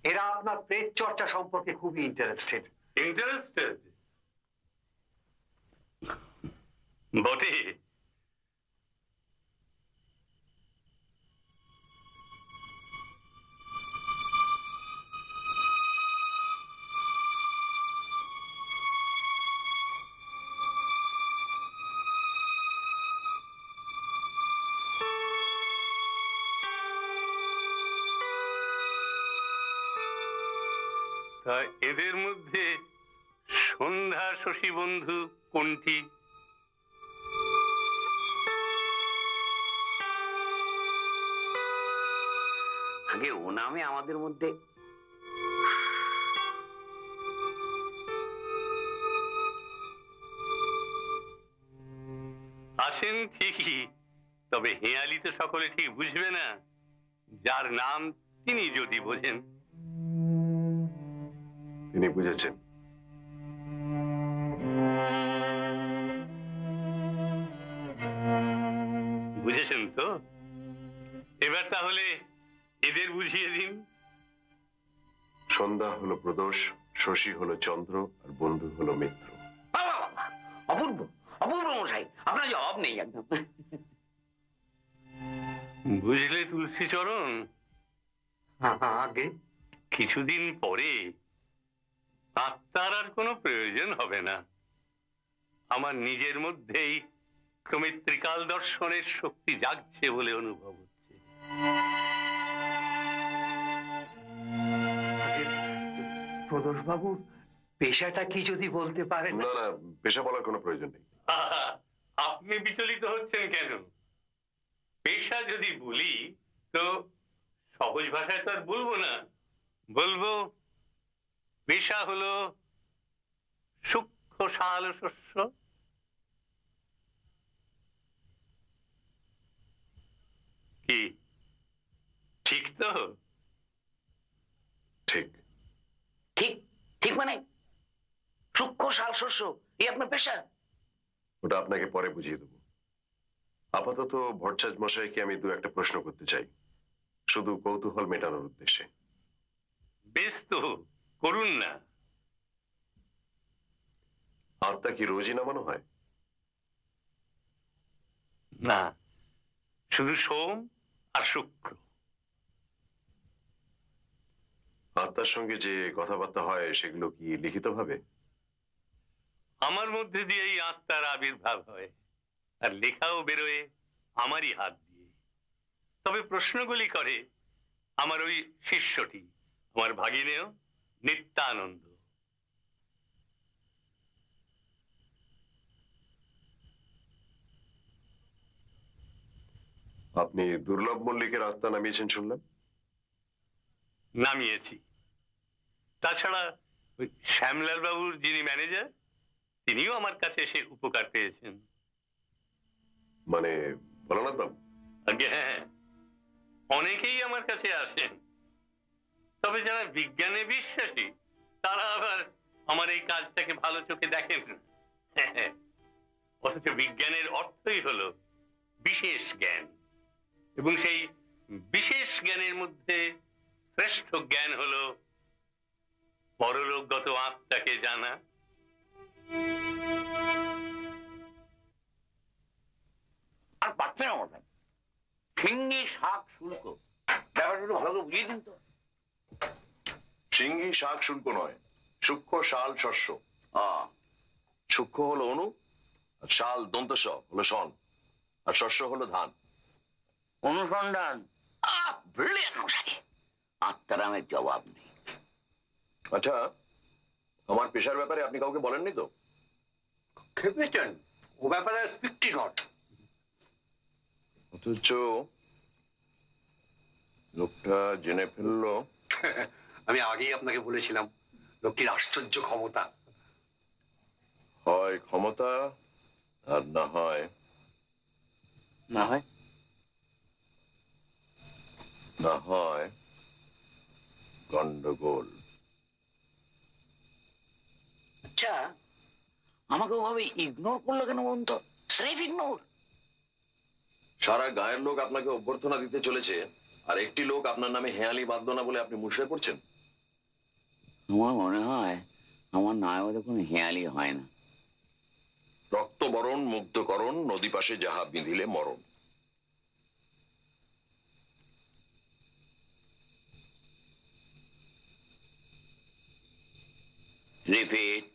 এরা আপনার প্রেত চর্চা সম্পর্কে খুবই ইন্টারেস্টেড। ইন্টারেস্টেড বটে। তা এদের মধ্যে সন্ধ্যা শশী বন্ধু কোনটি? আগে ও নামে আমাদের মধ্যে আছেন ঠিকই, তবে হেঁয়ালি তো সকলে ঠিক বুঝবে না। যার নাম তিনি যদি বোঝেন। তিনি বুঝেছেন। বুঝেছেন তো? এবার তাহলে এদের বুঝিয়ে দিন। সন্ধ্যা হলো প্রদোষ, শশী হলো চন্দ্র, আর বন্ধু হলো মিত্র। বাবা বাবা, অপূর্ব অপূর্ব মশাই, আপনার জবাব নেই একদম। বুঝলে তুলসী চরণ, আগে কিছুদিন পরে আত্মার আর কোনো প্রয়োজন হবে না। আমার নিজের মধ্যেই ক্রমে ত্রিকাল দর্শনের শক্তি জাগছে বলে অনুভব হচ্ছে। প্রদোষ বাবু, পেশাটা কি যদি বলতে পারেন? না না, পেশা বলার কোনো প্রয়োজন নেই। আহা, আপনি বিচলিত হচ্ছেন কেন? পেশা যদি বলি তো সহজ ভাষায় তো আর বলবো না। বলবো পেশা হলো সূক্ষ্ম শাল শস্য। কি ঠিক তো? ঠিক। ঠিক ঠিক মানে সূক্ষ্ম শাল শস্য এই আপনার পেশা? ওটা আপনাকে পরে বুঝিয়ে দেবো। আপাতত ভট্টাচার্য মশাইকে আমি দু একটা প্রশ্ন করতে চাই, শুধু কৌতূহল মেটানোর উদ্দেশ্যে। বেশ তো, করুন না। আত্মা কি রোজই নামানো হয়? না, শুধু সোম আর শুক্র। আত্মার সঙ্গে যে কথাবার্তা হয় সেগুলো কি লিখিত ভাবে? আমার মধ্যে দিয়েই আত্মার আবির্ভাব হয়, আর লেখাও বেরোয় আমারই হাত দিয়ে। তবে প্রশ্নগুলি করে আমার ওই শিষ্যটি, আমার ভাগিনেও নিত্যানন্দ। আপনি দুর্লভ মল্লিকের আত্মা নামিয়েছেন শুনলাম। নামিয়েছি। তাছাড়া ওই শ্যামলাল বাবুর যিনি ম্যানেজার, তিনিও আমার কাছে এসে উপকার পেয়েছেন। মানে ভোলানাথ বাবু? আগে হ্যাঁ, অনেকেই আমার কাছে আসেন, তবে যারা বিজ্ঞানে বিশ্বাসী তারা আবার আমার এই কাজটাকে ভালো চোখে দেখেন না। অথচ বিজ্ঞানের অর্থই হলো বিশেষ জ্ঞান, এবং সেই বিশেষ জ্ঞানের মধ্যে শ্রেষ্ঠ জ্ঞান হলো পরলোকগত আত্মাকে জানা। আর পারছেন আমার ভাই, সিঙ্গি শাক শুল্ক ব্যাপারটা একটু ভালো করে বুঝিয়ে দিন তো। সিঙ্গি শাক শুল্ক নয়, সূক্ষ্ম শাল শস্য। সূক্ষ্ম হলো অনু, আর শাল দন্ত স হলো শন, আর শস্য হলো ধান। অনুসন্ধান, ব্রিলিয়ান্ট মশাই, আত্মারামের জবাব নেই। আচ্ছা, আমার পেশার ব্যাপারে আপনি কাউকে বলেননি তো? খেপেছেন, ও ব্যাপারে স্পিকটি নট। অথচ লোকটা জেনে ফেললো। আমি আগেই আপনাকে বলেছিলাম লোকটির আশ্চর্য ক্ষমতা। হয় ক্ষমতা, আর না হয় না হয় না হয় গন্ডগোল। আচ্ছা, আমাকে ওভাবে ইগনোর করলো কেন বলুন তো? স্রেফ ইগনোর। সারা গায়ের লোক আপনাকে অভ্যর্থনা দিতে চলেছে, আর একটি লোক আপনার নামে হেয়ালি বাঁধলো না বলে আপনি মুশড়ে পড়ছেন। আমার মনে হয় আমার নায়ক কোনো হেয়ালি হয় না। রক্তবরণ মুগ্ধকরণ, নদী পাশে যাহা বিঁধিলে মরণ। রিপিট।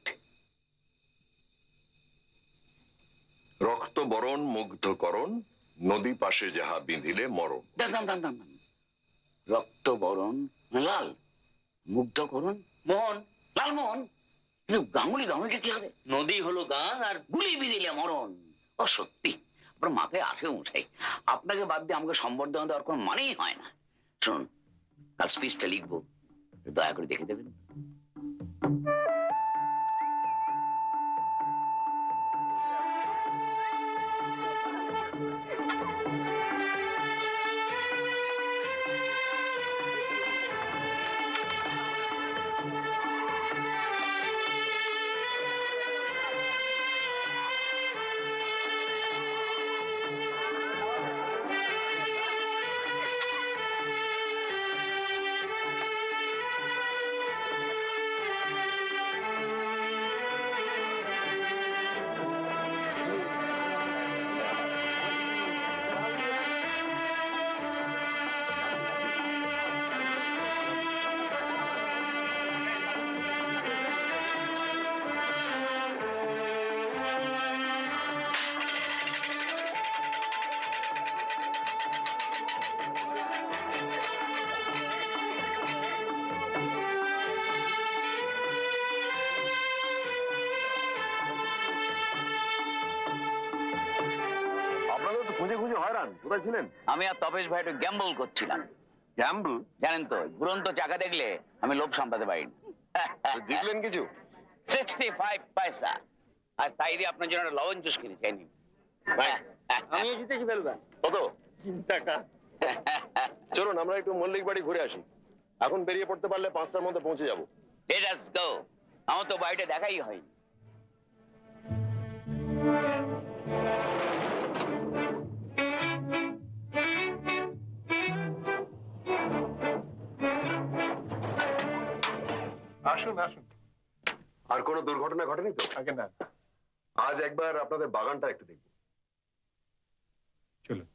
রক্তবরণ মুগ্ধকরণ, নদী পাশে যাহা বিঁধিলে মরণ। রক্তবরণ লাল, মুগ্ধকরণ মোহন, লালমোহন। কিন্তু গাঙ্গুলি, গাঙ্গুলিটা কি হবে? নদী হলো গান, আর গুলি বিদিলে মরণ। ও সত্যি আপনার মাথায় আসে মশাই। আপনাকে বাদ দিয়ে আমাকে সম্বর্ধনা দেওয়ার কোনো মানেই হয় না। শুনুন, কাল স্পিচটা লিখবো, দয়া করে দেখে দেবেন। খুঁজে খুঁজে হয়রান, কোথায় ছিলেন? আমি আর তপেশ ভাই একটু গ্যাম্বল করছিলাম। গ্যাম্বল? জানেন তো, ঘুরন্ত চাকা দেখলে আমি লোভ সামলাতে পারি না। জিতলেন কিছু? 65 পয়সা। আর তাই দিয়ে আপনার জন্য একটা লবণ জুস কিনে চাইনি। আমিও জিতেছি ফেলবা। কত? 3 টাকা। চলুন আমরা একটু মল্লিক বাড়ি ঘুরে আসি। এখন বেরিয়ে পড়তে পারলে 5টার মধ্যে পৌঁছে যাবো। Let us go. আমার তো বাড়িটা দেখাই হয়। আসুন আসুন। আর কোনো দুর্ঘটনা ঘটেনি তো? আগে না, আজ একবার আপনাদের বাগানটা একটু দেখব। চলুন।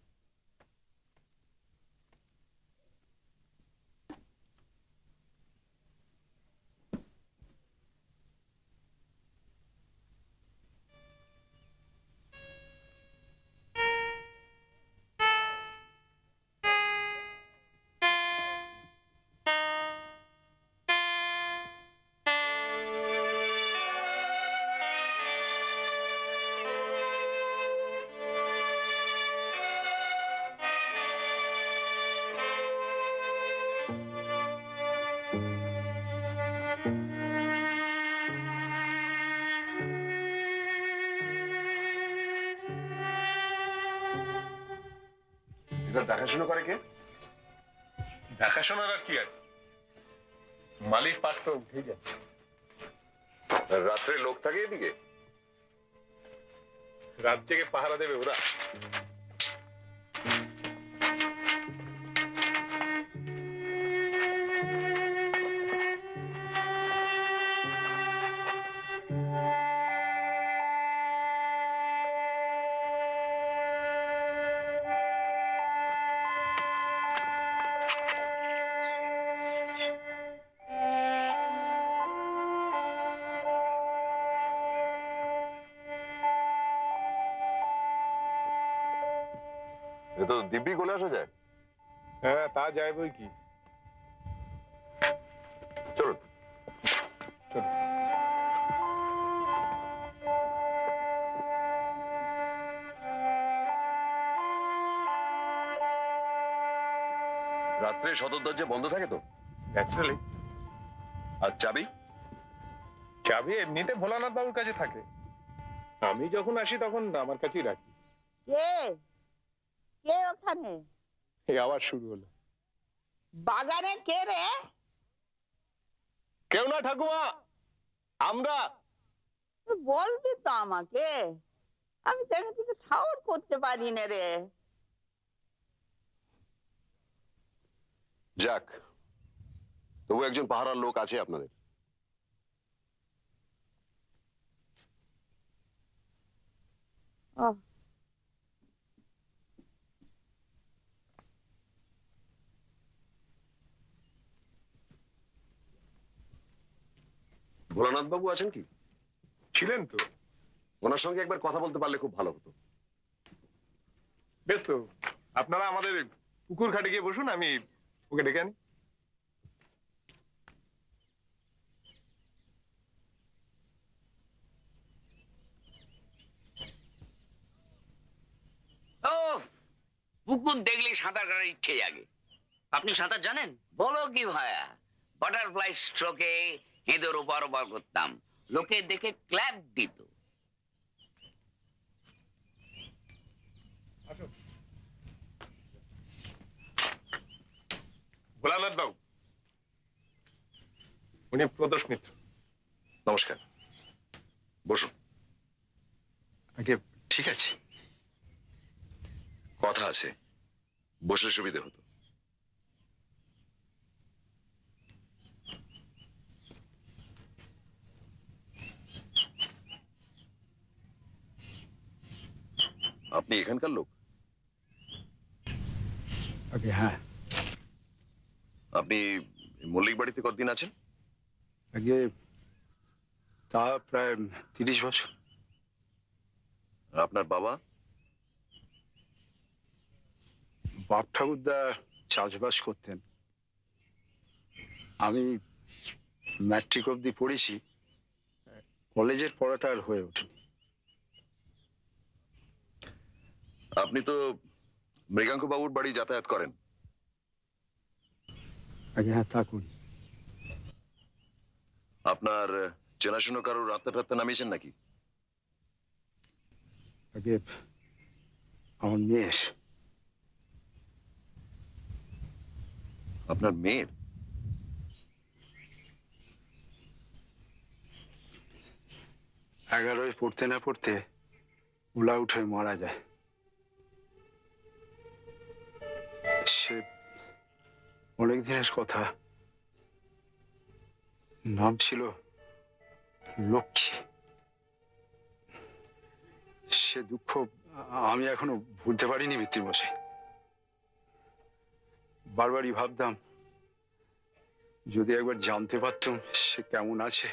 এটা দেখাশোনা করে কে? দেখাশোনার আর কি আছে, মালিক পাঠ তো উঠেই যাচ্ছে। রাত্রে লোক থাকে এদিকে? রাত জেগে পাহারা দেবে ওরা। এ তো দিব্যি গলে আসা যায়। হ্যাঁ, তা যায় বই কি। চলুন। চলো। রাত্রে সদর দরজা বন্ধ থাকে তো? ন্যাচারালি। আর চাবি? চাবি এমনিতে ভোলানাথ বাবুর কাছে থাকে, আমি যখন আসি তখন আমার কাছেই রাখি। কে কে ওখানে? এই আবার শুরু হলো। বাগানে কে রে? কেউ না ঠাকুমা, আমরা। তুই বলবি তো আমাকে, আমি তো এখান থেকে ঠাউর করতে পারি না রে। যাক, তবু একজন পাহারার লোক আছে আপনাদের। ও, ভোলানাথ বাবু আছেন কি? ছিলেন তো। ওনার সঙ্গে একবার কথা বলতে পারলে খুব ভালো হতো। বেশ তো, আপনারা আমাদের পুকুর ঘাটে গিয়ে বসুন, আমি ওকে ডেকে আনি। ও, পুকুর দেখলে সাঁতার কাটার ইচ্ছে জাগে। আপনি সাঁতার জানেন? বলো কি ভাইয়া, বাটারফ্লাই স্ট্রোকে হেঁদের ওপার ওপার করতাম, লোকে দেখে ক্ল্যাপ দিত। ভোলানাথ বাবু, উনি প্রদোষ মিত্র। নমস্কার, বসুন। আগে ঠিক আছে, কথা আছে, বসলে সুবিধে হতো। আপনি এখানকার লোক? আগে হ্যাঁ। আপনি মল্লিক বাড়িতে কতদিন আছেন? আগে তা প্রায় 30 বছর। আপনার বাবা? বাপ ঠাকুরদা চাষবাস করতেন, আমি ম্যাট্রিক অবধি পড়েছি, কলেজের পড়াটা আর হয়ে ওঠেনি। আপনি তো মৃগাঙ্ক বাবুর বাড়ি যাতায়াত করেন? আগে হ্যাঁ, তা করি। আপনার চেনাশোনা কারোর রাস্তা টাত্তা নামিয়েছেন নাকি? আগে আমার মেয়ের। আপনার মেয়ের? এগারোয় পড়তে না পড়তে উলা উঠে মারা যায়। সে অনেক দিনের কথা, নাম ছিল লক্ষ্মী। সে দুঃখ আমি এখনো ভুলতে পারিনি মৃত্যুমশাই। বারবারই ভাবতাম যদি একবার জানতে পারতাম সে কেমন আছে।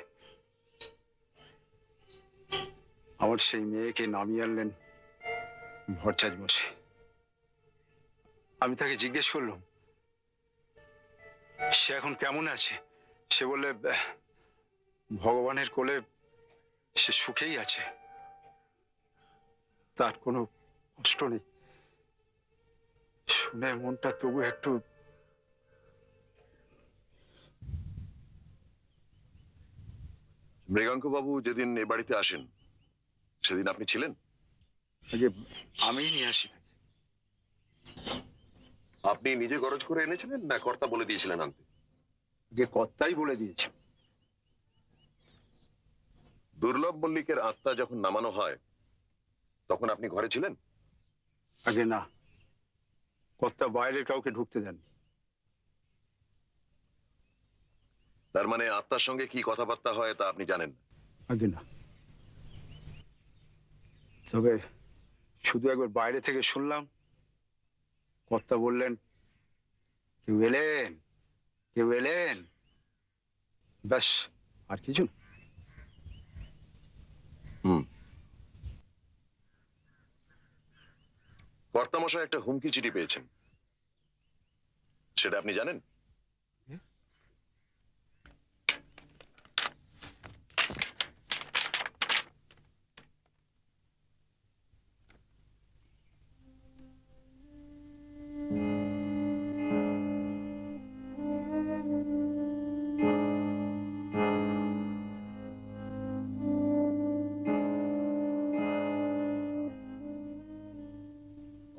আমার সেই মেয়েকে নামিয়ে আনলেন ভট্টাচার্য মশাই। আমি তাকে জিজ্ঞেস করলাম সে এখন কেমন আছে। সে বললে ভগবানের কোলে সে সুখেই আছে, তার কোনো কষ্ট নেই। শুনে মনটা তবু একটু মৃগাঙ্ক বাবু যেদিন এ বাড়িতে আসেন সেদিন আপনি ছিলেন? আগে আমিই নিয়ে আসি তাকে। আপনি নিজে গরজ করে এনেছিলেন না কর্তা বলে দিয়েছিলেন আনতে? আগে কর্তাই বলে দিয়েছে। দুর্লভ মল্লিকের আত্মা যখন নামানো হয় তখন আপনি ঘরে ছিলেন? আগে না, কর্তা বাইরের কাউকে ঢুকতে দেননি। তার মানে আত্মার সঙ্গে কি কথাবার্তা হয় তা আপনি জানেন না? আগে না, তবে শুধু একবার বাইরে থেকে শুনলাম, কর্তা বললেন কেউ এলেন, কেউ এলেন, ব্যাস, আর কিছু না। কর্তামশাই একটা হুমকি চিঠি পেয়েছেন, সেটা আপনি জানেন?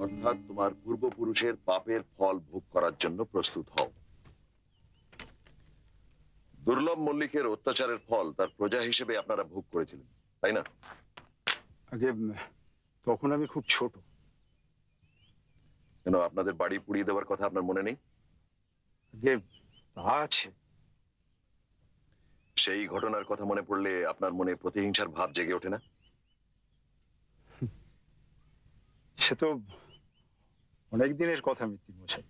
অর্থাৎ তোমার পূর্বপুরুষের পাপের ফল ভোগ করার জন্য প্রস্তুত হও। দুর্লভ মল্লিকের অত্যাচারের ফল তার প্রজা হিসেবে আপনারা ভোগ করেছিলেন, তাই না? আগে তখন আমি খুব ছোট। কেন আপনাদের বাড়ি পুড়িয়ে দেওয়ার কথা আপনার মনে নেই? আগে তা আছে। সেই ঘটনার কথা মনে পড়লে আপনার মনে প্রতিহিংসার ভাব জেগে ওঠে না? সে তো অনেক দিনের কথা মৃত্যু মশাই।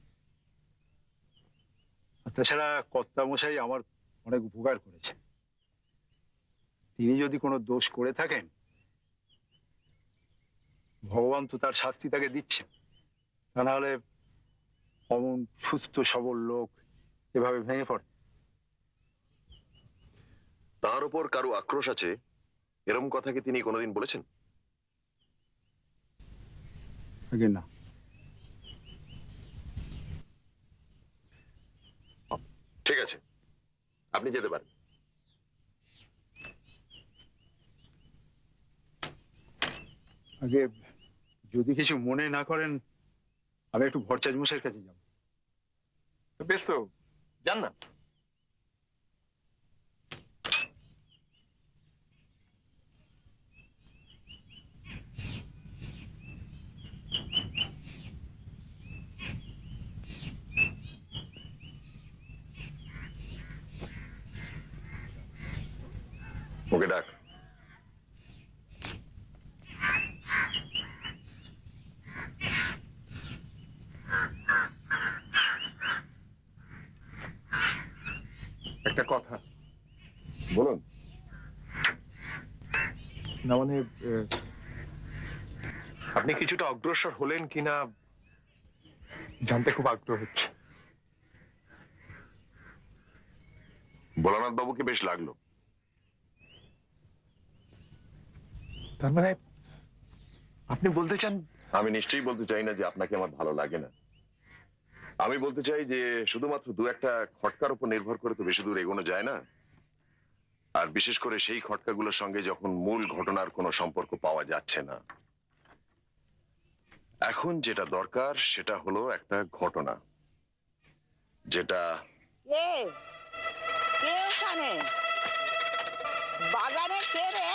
আর তাছাড়া কর্তা মশাই আমার অনেক উপকার করেছে। তিনি যদি কোনো দোষ করে থাকেন, ভগবান তো তার শাস্তি তাকে দিচ্ছেন। তা না হলে অমন সুস্থ সবল লোক এভাবে ভেঙে পড়ে। তার উপর কারো আক্রোশ আছে এরকম কথা কি তিনি কোনোদিন বলেছেন? আগে না। ঠিক আছে, আপনি যেতে পারেন। আগে যদি কিছু মনে না করেন, আমি একটু ভরচাজ মশাইয়ের কাছে যাব। বেশ, তো যান না। ওকে ডাক। একটা কথা বলুন। না, মানে আপনি কিছুটা অগ্রসর হলেন কিনা জানতে খুব আগ্রহ হচ্ছে। ভোলানাথ বাবুকে বেশ লাগলো। তার মানে আপনি বলতে চান? আমি নিশ্চয়ই বলতে চাই না যে আপনাকে আমার ভালো লাগে না। আমি বলতে চাই যে শুধুমাত্র দু একটা খটকার উপর নির্ভর করে তো বেশি দূর এগোনো যায় না। আর বিশেষ করে সেই খটকাগুলোর সঙ্গে যখন মূল ঘটনার কোনো সম্পর্ক পাওয়া যাচ্ছে না। এখন যেটা দরকার সেটা হলো একটা ঘটনা যেটা। কে কে ওখানে বাগানে? কে রে?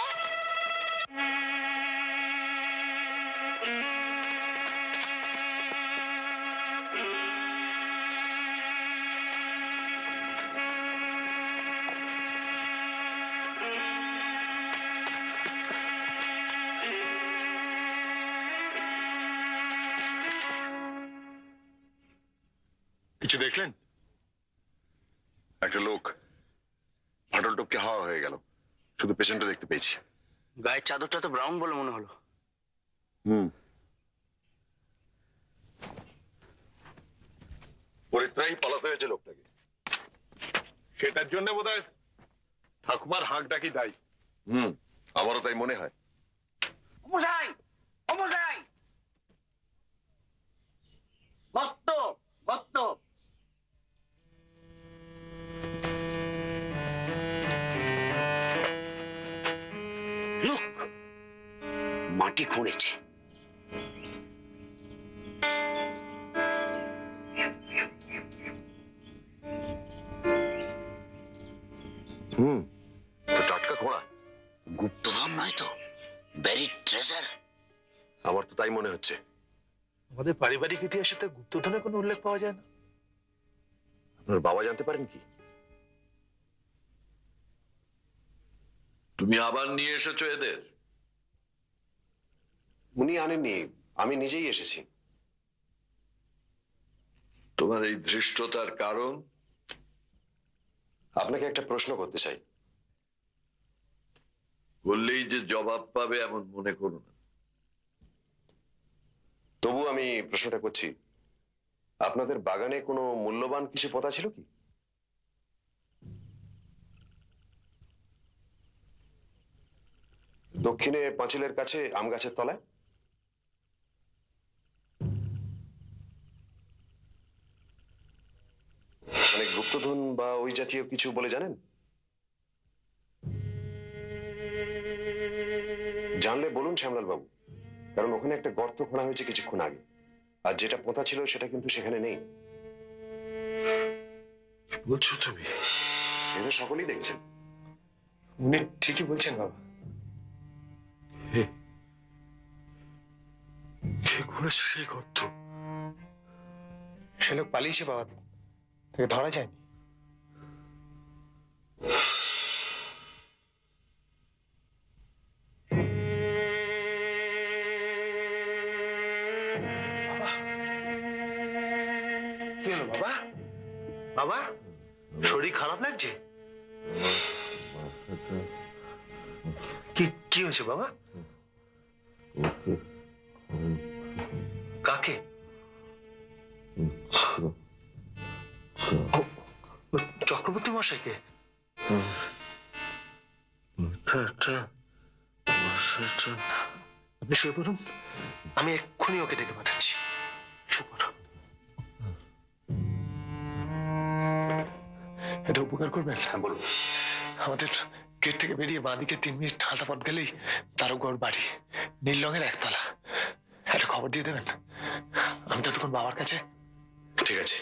কিছু দেখলেন? একটা লোক ফাটল টপকে হাওয়া হয়ে গেল, শুধু পেশেন্টটা দেখতে পেয়েছি। গায়ের চাদরটা তো ব্রাউন বলে মনে হলো। পরিত্রাহী পালাতে হয়েছে লোকটাকে। সেটার জন্য বোধহয় ঠাকুমার হাঁক ডাকি দায়ী। আমারও তাই মনে হয়। অমশাই, অমশাই, গত্ত, গত্ত। পেটটি খুঁড়েছে। তো টাটকা খোঁড়া। গুপ্তধন নয় তো, ব্যারিড ট্রেজার। আমার তো তাই মনে হচ্ছে। আমাদের পারিবারিক ইতিহাসে তো গুপ্তধনের কোনো উল্লেখ পাওয়া যায় না। আপনার বাবা জানতে পারেন কি? তুমি আবার নিয়ে এসেছো এদের? উনি আনেননি, আমি নিজেই এসেছি। তোমার এই ধৃষ্টতার কারণ? আপনাকে একটা প্রশ্ন করতে চাই। বললেই যে জবাব পাবে এমন মনে করো না। তবু আমি প্রশ্নটা করছি, আপনাদের বাগানে কোনো মূল্যবান কিছু পোতা ছিল কি? দক্ষিণে পাঁচিলের কাছে আম গাছের তলায়? মানে গুপ্তধন বা ওই জাতীয় কিছু বলে জানেন? জানলে বলুন শ্যামলাল বাবু, কারণ ওখানে একটা গর্ত খোঁড়া হয়েছে কিছুক্ষণ আগে, আর যেটা পোঁতা ছিল সেটা কিন্তু সেখানে নেই। বলছো তুমি? এটা সকলেই দেখছেন। উনি ঠিকই বলছেন বাবা। কে করেছে সেই গর্ত? সে লোক পালিয়েছে বাবা, তাকে ধরা যায়নি। কি হলো বাবা? বাবা, শরীর খারাপ লাগছে? কি কি হয়েছে বাবা? কাকে? চক্রবর্তী মশাইকে? আপনি শুয়ে পড়ুন, আমি এক্ষুনি ওকে ডেকে পাঠাচ্ছি। শুয়ে পড়ুন। এটা উপকার করবেন? হ্যাঁ বলুন। আমাদের গেট থেকে বেরিয়ে বাঁদিকে 3 মিনিট হালতা পথ গেলেই তারকগড় বাড়ি, নীল রঙের একতলা। একটা খবর দিয়ে দেবেন, আমি ততক্ষণ বাবার কাছে। ঠিক আছে।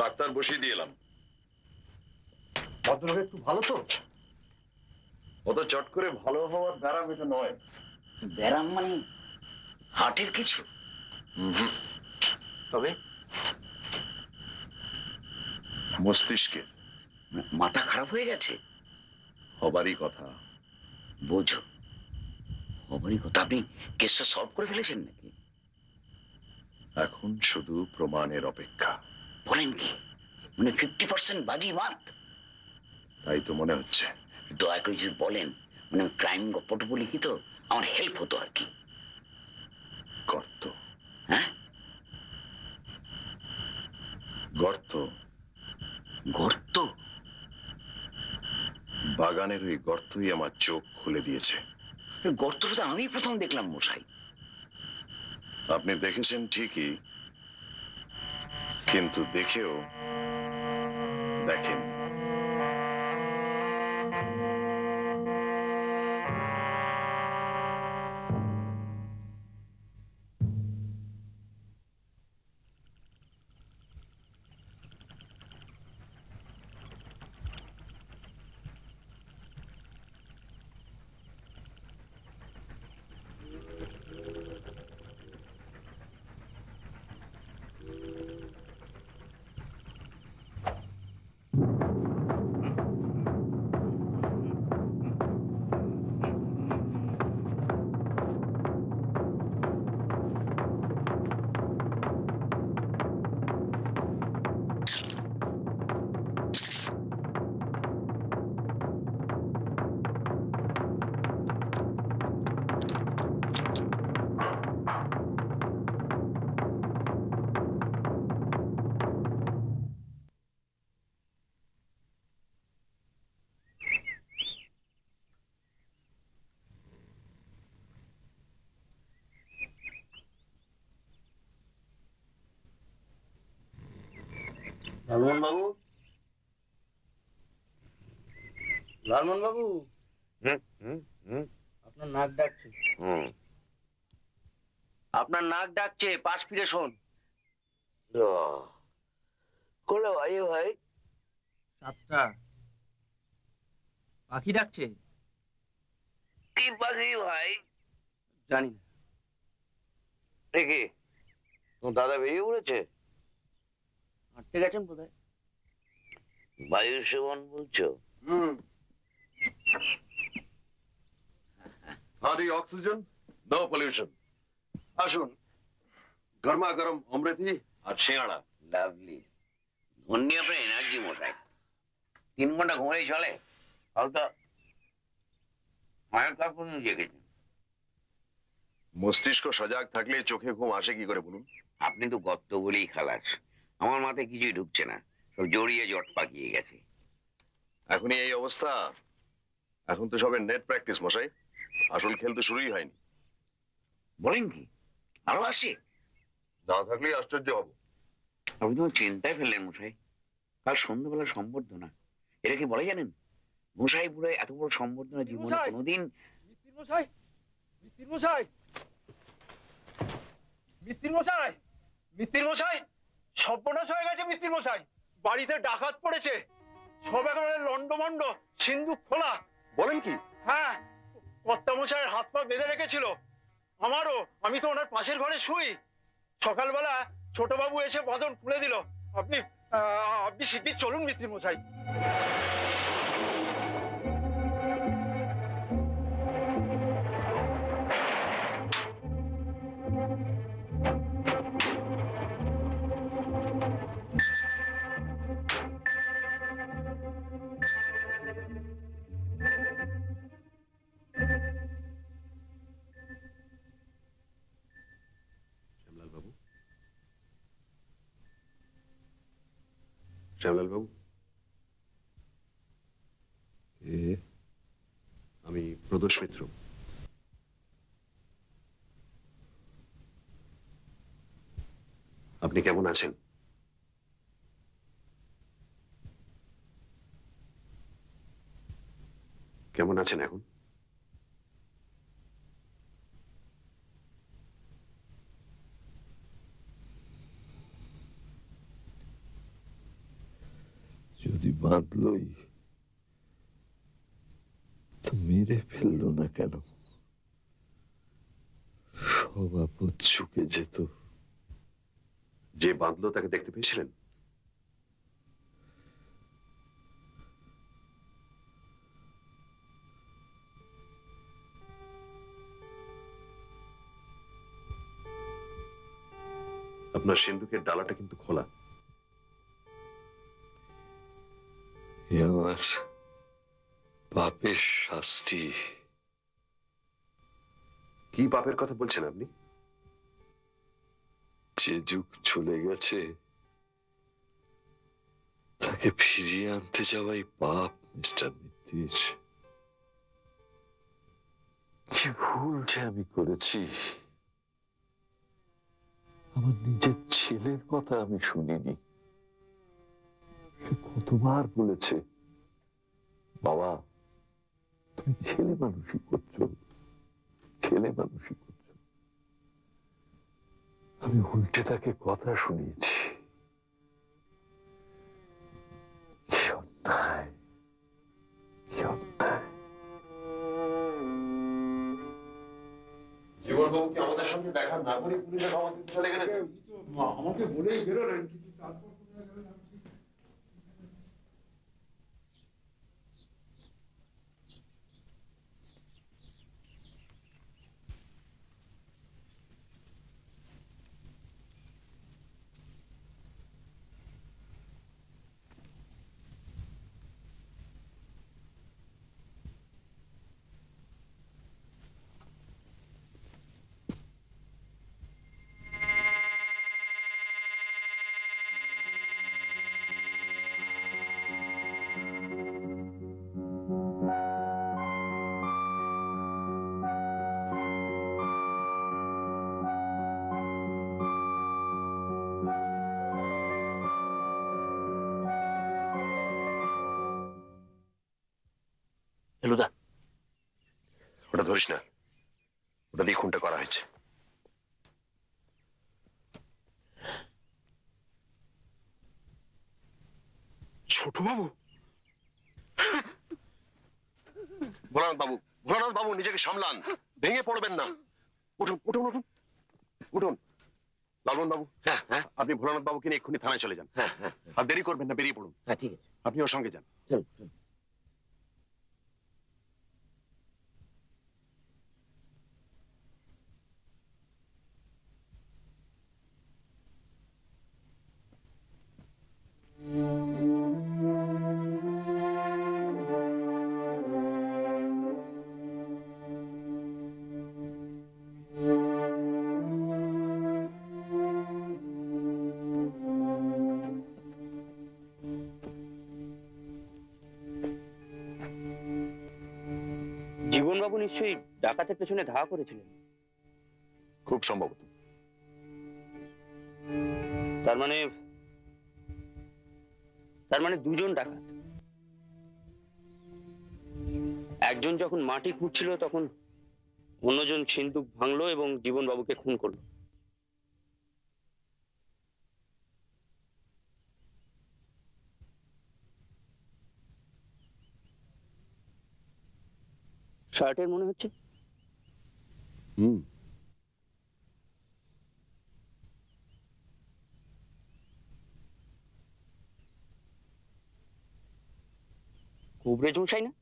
ডাক্তার বসিয়ে দিয়ে এলাম। ভদ্রলোক একটু ভালো তো? অত চট করে ভালো হওয়ার দ্বারা এটা নয়। ব্যারাম মানে হার্টের কিছু? তবে মস্তিষ্কের মাথা খারাপ হয়ে গেছে? হবারই কথা। বোঝো, হবারই কথা। আপনি কেসটা সলভ করে ফেলেছেন নাকি? এখন শুধু প্রমাণের অপেক্ষা। বলেন কি? মানে 50% বাজি মাত? তাই তো মনে হচ্ছে। দয়া করে যদি বলেন, মানে আমি ক্রাইম গপ্পটুকু লিখি তো, আমার হেল্প হতো আর কি। গর্ত। হ্যাঁ, গর্ত। গর্ত? বাগানের ওই গর্তই আমার চোখ খুলে দিয়েছে। গর্তটা তো আমি প্রথম দেখলাম মশাই। আপনি দেখেছেন ঠিকই, কিন্তু দেখেও দেখেন। লালমোহন বাবু, লালমোহন বাবু, আপনার নাক ডাকছে। আপনার নাক ডাকছে, পাশ ফিরে শোন। কোলে ভাই ভাই 7টা পাখি ডাকছে। কি পাখি ভাই? জানি না। দেখি তোমার দাদা বেরিয়ে পড়েছে, হাঁটতে গেছেন বোধহয়। বায়ু সেবন বলছো? Hardly oxygen, no pollution. আসুন, গরমা গরম অমৃতি আর সিঙ্গাড়া। লাভলি। ধন্যি আপনার এনার্জি মশাই। 3 ঘন্টা ঘুমাই চলে, হালকা মায়ের কাজ পর্যন্ত জেগেছে। মস্তিষ্ক সজাগ থাকলে চোখে ঘুম আসে কি করে বলুন? আপনি তো গর্ত বলেই খালাস, আমার মাথায় কিছুই ঢুকছে না, সব জড়িয়ে জট পাকিয়ে গেছে। এখনই এই অবস্থা? এখন তো সবে নেট প্র্যাকটিস মশাই, আসল খেল তো শুরুই হয়নি। বলেন কি আরো আসে? না থাকলেই আশ্চর্য হব। আপনি তোমার চিন্তায় ফেললেন মশাই। কাল সন্ধ্যাবেলা সম্বর্ধনা, এটা কি বলে জানেন? মশাই পুরো এত বড় সম্বর্ধনা জীবনে কোনোদিন। মিত্তির মশাই, মিত্তির মশাই, মিত্তির মশাই, মিত্তির মশাই, সর্বনাশ হয়ে গেছে মিত্তির মশাই। বাড়িতে ডাকাত পড়েছে, সব একেবারে লন্ডমন্ড, সিন্ধুক খোলা। বলেন কি? হ্যাঁ, কর্তা মশাইয়ের হাত পা বেঁধে রেখেছিল, আমারও। আমি তো ওনার পাশের ঘরে শুই। সকালবেলা ছোটবাবু এসে বাঁধন খুলে দিল। আপনি আপনি শিগগির চলুন মিত্তির মশাই। শ্যামলাল বাবু, আমি প্রদোষ মিত্র। আপনি কেমন আছেন? কেমন আছেন এখন? যদি বাঁধলই তো মেরে ফেললো না কেন? সব আপদ চুকে যেত। যে বাঁধলো তাকে দেখতে পেয়েছিলেন? আপনার সিন্ধুকের ডালাটা কিন্তু খোলা। আমার পাপের শাস্তি। কি পাপের কথা বলছেন আপনি? যে যুগ চলে গেছে তাকে ফিরিয়ে আনতে যাওয়াই পাপ মিস্টার মিত্তির। কি ভুল যে আমি করেছি। আমার নিজের ছেলের কথা আমি শুনিনি। সে কতবার বলেছে, বাবা তুমি ছেলে মানুষই করছো, ছেলে মানুষই করছো। আমি উল্টে তাকে কথা শুনিয়েছি। কি অন্যায়, কি অন্যায়। জীবনবাবু কি আমাদের সঙ্গে দেখা না করে পুলিশে খবর দিতে চলে গেলেন? আমাকে বলেই বেরোলেন, কিন্তু তারপর কোথায় গেলেন আমি ঠিক ফেলুদা, ওটা ধরিস না, ওটা দিয়ে খুনটা করা হয়েছে। ছোট বাবু, ভোলানাথ বাবু, ভোলানাথ বাবু নিজেকে সামলান, ভেঙে পড়বেন না। উঠুন উঠুন উঠুন উঠুন। লালন বাবু, হ্যাঁ হ্যাঁ, আপনি ভোলানাথ বাবুকে নিয়ে এক্ষুনি থানায় চলে যান। হ্যাঁ হ্যাঁ, আর দেরি করবেন না, বেরিয়ে পড়ুন। হ্যাঁ ঠিক আছে, আপনি ওর সঙ্গে যান। চলো চলো। জীবনবাবু নিশ্চয়ই ডাকাতের পেছনে ধাওয়া করেছিলেন। খুব সম্ভবত। তার মানে দুজন ডাকাত। একজন যখন মাটি খুঁড়ছিল তখন অন্যজন সিন্দুক ভাঙলো এবং জীবনবাবুকে খুন করলো। শার্টের মনে হচ্ছে। হুম, কুবড়ে ঝুঁসাই না?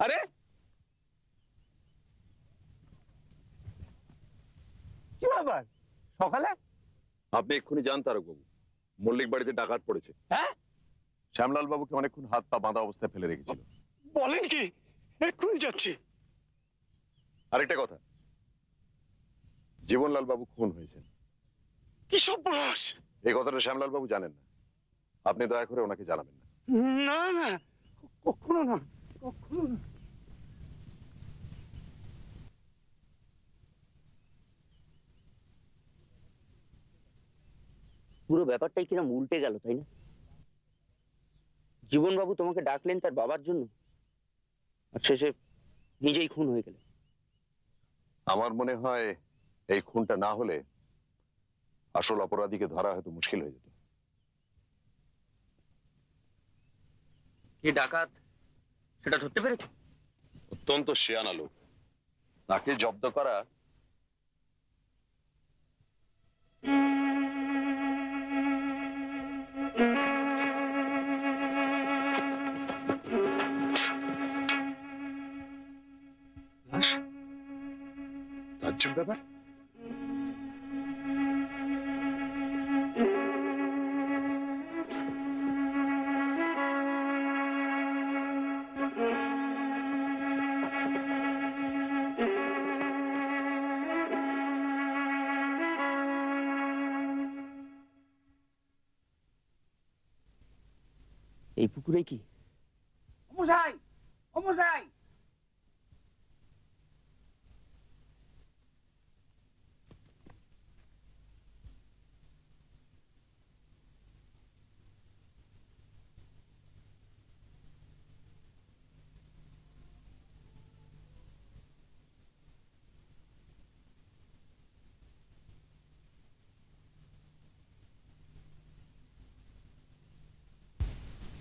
আরে কি ব্যাপার সকালে? আপনি এক্ষুনি যান তারক বাবু, মল্লিক বাড়িতে ডাকাত পড়েছে। হ্যাঁ, শ্যামলাল বাবুকে অনেকক্ষণ হাত পা বাঁধা অবস্থায় ফেলে রেখেছিল। বলেন কি? এক্ষুনি যাচ্ছি। আরেকটা কথা, জীবনলাল বাবু খুন হয়েছেন। কি সর্বনাশ! এই কথাটা শ্যামলাল বাবু জানেন না, আপনি দয়া করে ওনাকে জানাবেন না। না না, কখনো না, কখনো না। পুরো ব্যাপারটাই কিরম উল্টে গেল, তাই না? জীবনবাবু তোমাকে ডাকলেন তার বাবার জন্য, আর শেষে নিজেই খুন হয়ে গেলেন। আমার মনে হয় এই খুনটা না হলে আসল অপরাধীকে ধরা হয়তো মুশকিল হয়ে যেত। কি ডাকাত সেটা ধরতে পেরেছ? অত্যন্ত শেয়ানা লোক, তাকে জব্দ করা তাজ্জব ব্যাপার। এই পুকুরে কি? মশাই, ও মশাই,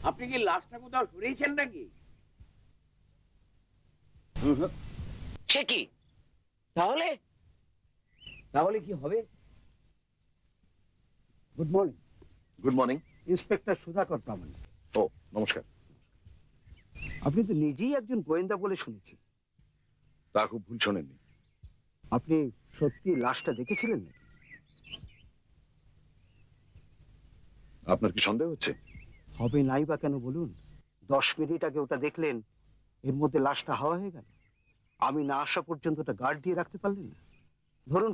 আপনি কি লাশটা কোথাও সরিয়েছেন নাকি? সে কি? তাহলে তাহলে কি হবে? Good morning. Good morning. Inspector Sudhakar Pramanik. ও নমস্কার। আপনি তো নিজেই একজন গোয়েন্দা বলে শুনেছি। তা খুব ভুল শোনেননি। আপনি সত্যি লাশটা দেখেছিলেন নাকি? আপনার কি সন্দেহ হচ্ছে? হবে নাই বা কেন বলুন? 10 মিনিট আগে ওটা দেখলেন, এর মধ্যে লাশটা হাওয়া হয়ে গেল। আমি না আসা পর্যন্ত ওটা গার্ড দিয়ে রাখতে পারলেন না। ধরুন